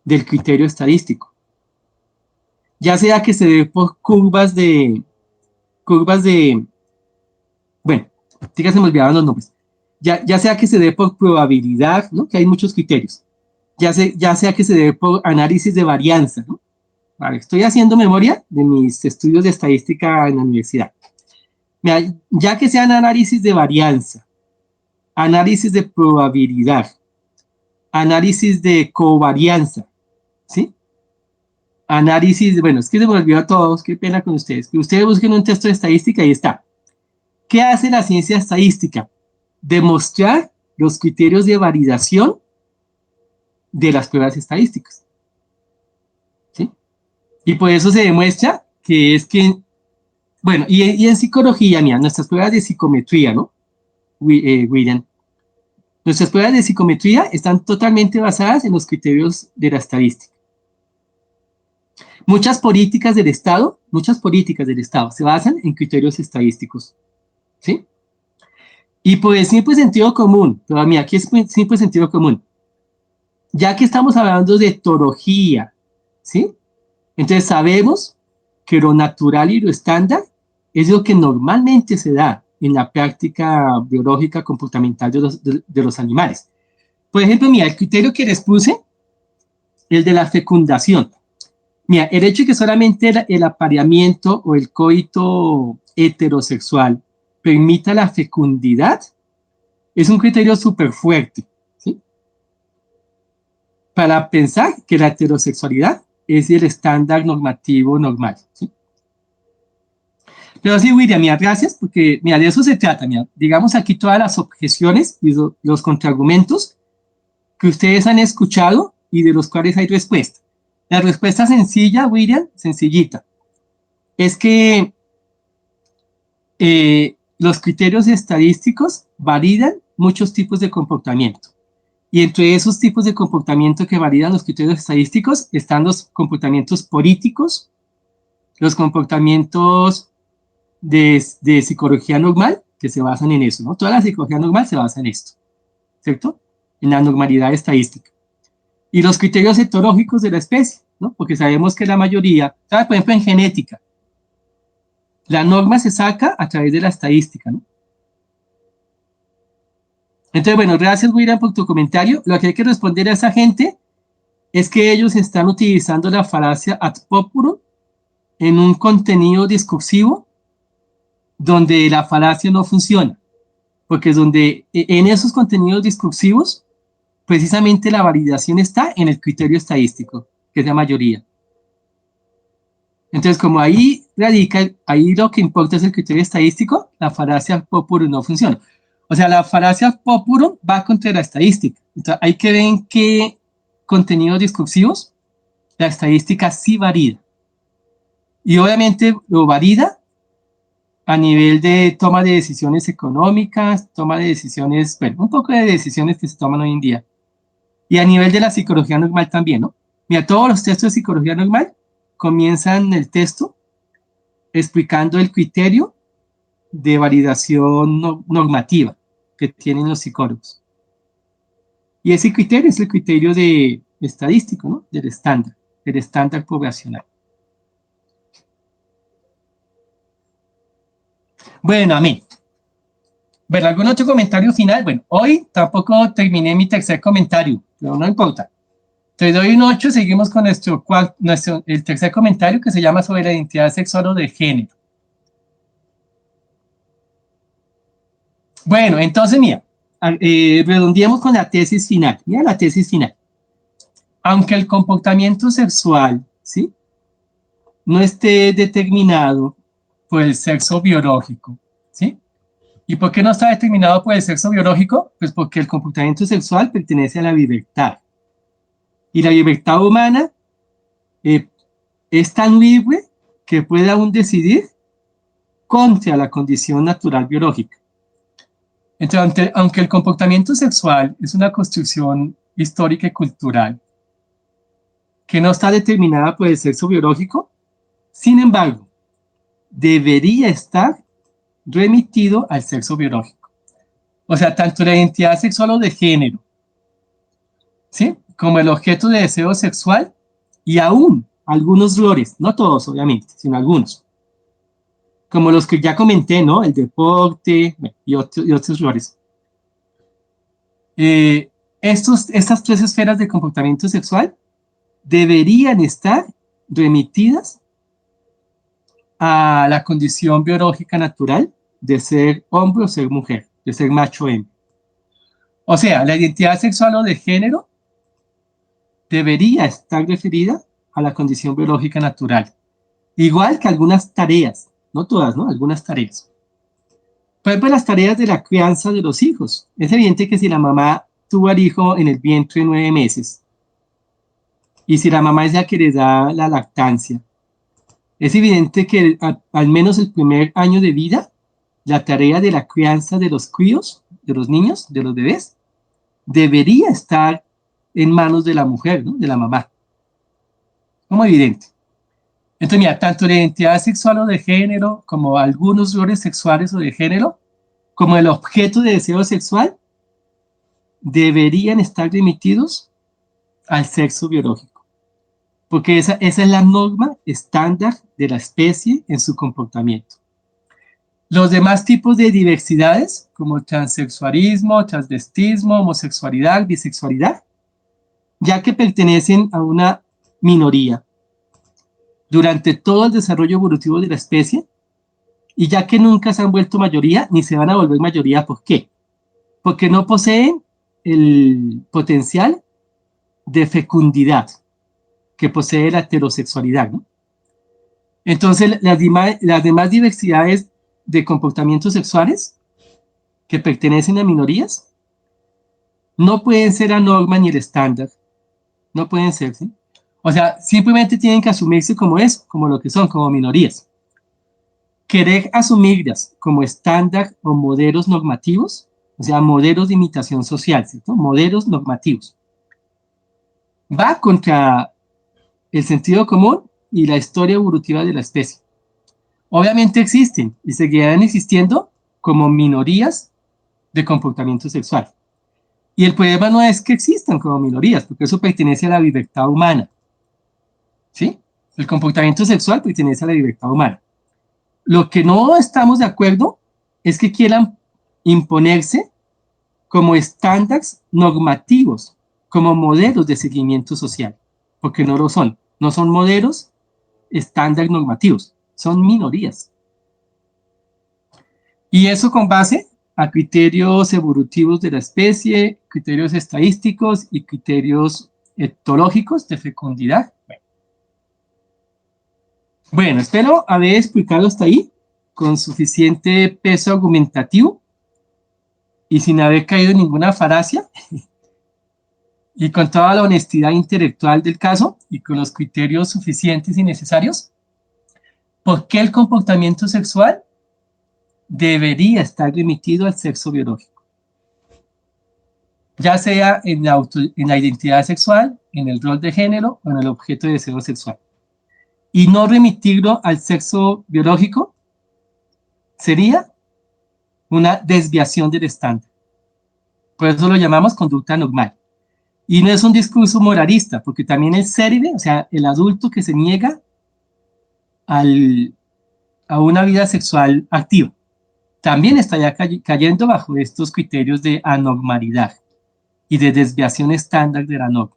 del criterio estadístico. Ya sea que se dé por bueno, sí, se me olvidaban los nombres. Ya sea que se dé por probabilidad, ¿no?, que hay muchos criterios. Ya sea que se dé por análisis de varianza, ¿no? Vale, estoy haciendo memoria de mis estudios de estadística en la universidad. Mira, ya que sean análisis de varianza, análisis de probabilidad, análisis de covarianza, ¿sí? Análisis, bueno, es que se me olvidó a todos, qué pena con ustedes. Que ustedes busquen un texto de estadística y está. ¿Qué hace la ciencia estadística? Demostrar los criterios de validación de las pruebas estadísticas. ¿Sí? Y por eso se demuestra que es que, bueno, y en psicología, mira, nuestras pruebas de psicometría, ¿no? William, nuestras pruebas de psicometría están totalmente basadas en los criterios de la estadística. Muchas políticas del Estado se basan en criterios estadísticos, ¿sí? Y por el simple sentido común, pero mira, aquí es simple sentido común, ya que estamos hablando de etología, ¿sí? Entonces sabemos que lo natural y lo estándar es lo que normalmente se da en la práctica biológica comportamental de los animales. Por ejemplo, mira, el criterio que les puse, el de la fecundación. Mira, el hecho de que solamente el apareamiento o el coito heterosexual permita la fecundidad es un criterio súper fuerte, ¿sí? Para pensar que la heterosexualidad es el estándar normativo normal, ¿sí? Pero sí, William, mira, gracias, porque mira, de eso se trata, mira, digamos aquí todas las objeciones y los contraargumentos que ustedes han escuchado y de los cuales hay respuesta. La respuesta sencilla, William, sencillita, es que los criterios estadísticos validan muchos tipos de comportamiento. Y entre esos tipos de comportamiento que validan los criterios estadísticos están los comportamientos políticos, los comportamientos de psicología normal, que se basan en eso, ¿no? Toda la psicología normal se basa en esto, ¿cierto? En la normalidad estadística. Y los criterios etológicos de la especie, ¿no? Porque sabemos que la mayoría, ¿sabes? Por ejemplo, en genética, la norma se saca a través de la estadística, ¿no? Entonces, bueno, gracias, William, por tu comentario. Lo que hay que responder a esa gente es que ellos están utilizando la falacia ad populum en un contenido discursivo donde la falacia no funciona, porque es donde en esos contenidos discursivos precisamente la validación está en el criterio estadístico, que es la mayoría. Entonces, como ahí radica, ahí lo que importa es el criterio estadístico, la falacia populum no funciona. O sea, la falacia populum va contra la estadística. Entonces, hay que ver en qué contenidos discursivos la estadística sí valida. Y obviamente lo valida a nivel de toma de decisiones económicas, toma de decisiones, bueno, un poco de decisiones que se toman hoy en día. Y a nivel de la psicología normal también, ¿no? Mira, todos los textos de psicología normal comienzan el texto explicando el criterio de validación normativa que tienen los psicólogos. Y ese criterio es el criterio de estadístico, ¿no? Del estándar poblacional. Bueno, amén. Bueno, ¿algún otro comentario final? Bueno, hoy tampoco terminé mi tercer comentario, pero no importa. Te doy un 8, seguimos con el tercer comentario que se llama sobre la identidad sexual o de género. Bueno, entonces, mira, redondeemos con la tesis final. Mira la tesis final. Aunque el comportamiento sexual, ¿sí?, no esté determinado por el sexo biológico, ¿sí? ¿Y por qué no está determinado por el sexo biológico? Pues porque el comportamiento sexual pertenece a la libertad. Y la libertad humana es tan libre que puede aún decidir contra la condición natural biológica. Entonces, aunque el comportamiento sexual es una construcción histórica y cultural que no está determinada por el sexo biológico, sin embargo, debería estar remitido al sexo biológico. O sea, tanto la identidad sexual o de género, ¿sí?, como el objeto de deseo sexual y aún algunos roles, no todos obviamente, sino algunos, como los que ya comenté, ¿no? El deporte y otros roles. Estas tres esferas de comportamiento sexual deberían estar remitidas a la condición biológica natural de ser hombre o ser mujer, de ser macho o hembra. O sea, la identidad sexual o de género debería estar referida a la condición biológica natural. Igual que algunas tareas, no todas, ¿no? Algunas tareas. Por ejemplo, las tareas de la crianza de los hijos. Es evidente que si la mamá tuvo al hijo en el vientre 9 meses, y si la mamá es la que le da la lactancia, es evidente que al menos el primer año de vida, la tarea de la crianza de los críos, de los niños, de los bebés, debería estar en manos de la mujer, ¿no? De la mamá. Como evidente. Entonces, mira, tanto la identidad sexual o de género, como algunos roles sexuales o de género, como el objeto de deseo sexual, deberían estar remitidos al sexo biológico. Porque esa es la norma estándar de la especie en su comportamiento. Los demás tipos de diversidades, como transexualismo, transvestismo, homosexualidad, bisexualidad, ya que pertenecen a una minoría durante todo el desarrollo evolutivo de la especie, y ya que nunca se han vuelto mayoría, ni se van a volver mayoría. ¿Por qué? Porque no poseen el potencial de fecundidad que posee la heterosexualidad, ¿no? Entonces, las demás diversidades de comportamientos sexuales que pertenecen a minorías no pueden ser la norma ni el estándar, no pueden ser, ¿sí? O sea, simplemente tienen que asumirse como eso, como lo que son, como minorías. Querer asumirlas como estándar o modelos normativos, o sea, modelos de imitación social, ¿cierto? Modelos normativos, va contra el sentido común y la historia evolutiva de la especie. Obviamente existen y seguirán existiendo como minorías de comportamiento sexual. Y el problema no es que existan como minorías, porque eso pertenece a la libertad humana, ¿sí? El comportamiento sexual pertenece a la libertad humana. Lo que no estamos de acuerdo es que quieran imponerse como estándares normativos, como modelos de seguimiento social, porque no lo son. No son modelos estándares normativos, son minorías. Y eso con base a criterios evolutivos de la especie, criterios estadísticos y criterios etológicos de fecundidad. Bueno, espero haber explicado hasta ahí con suficiente peso argumentativo y sin haber caído en ninguna falacia, y con toda la honestidad intelectual del caso y con los criterios suficientes y necesarios. ¿Por qué el comportamiento sexual debería estar remitido al sexo biológico? Ya sea en la identidad sexual, en el rol de género o en el objeto de deseo sexual. Y no remitirlo al sexo biológico sería una desviación del estándar. Por eso lo llamamos conducta normal. Y no es un discurso moralista, porque también el célibe, o sea, el adulto que se niega a una vida sexual activa, también estaría cayendo bajo estos criterios de anormalidad y de desviación estándar de la norma.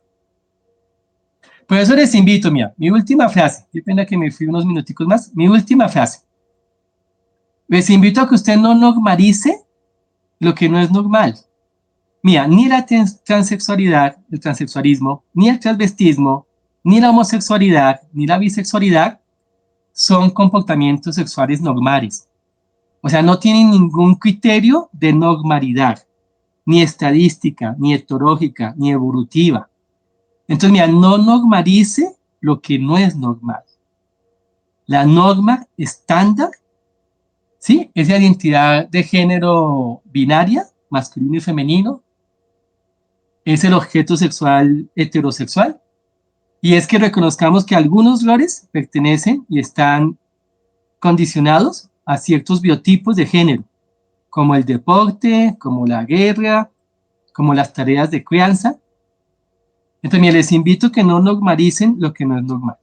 Por eso les invito, mira, mi última frase, qué pena que me fui unos minuticos más, mi última frase. Les invito a que usted no normalice lo que no es normal. Mira, ni la transexualidad, el transexualismo, ni el transvestismo, ni la homosexualidad, ni la bisexualidad son comportamientos sexuales normales. O sea, no tienen ningún criterio de normalidad, ni estadística, ni etológica, ni evolutiva. Entonces, mira, no normalice lo que no es normal. La norma estándar, ¿sí? Es la identidad de género binaria, masculino y femenino. Es el objeto sexual heterosexual. Y es que reconozcamos que algunos roles pertenecen y están condicionados a ciertos biotipos de género, como el deporte, como la guerra, como las tareas de crianza. Entonces, les invito a que no normalicen lo que no es normal.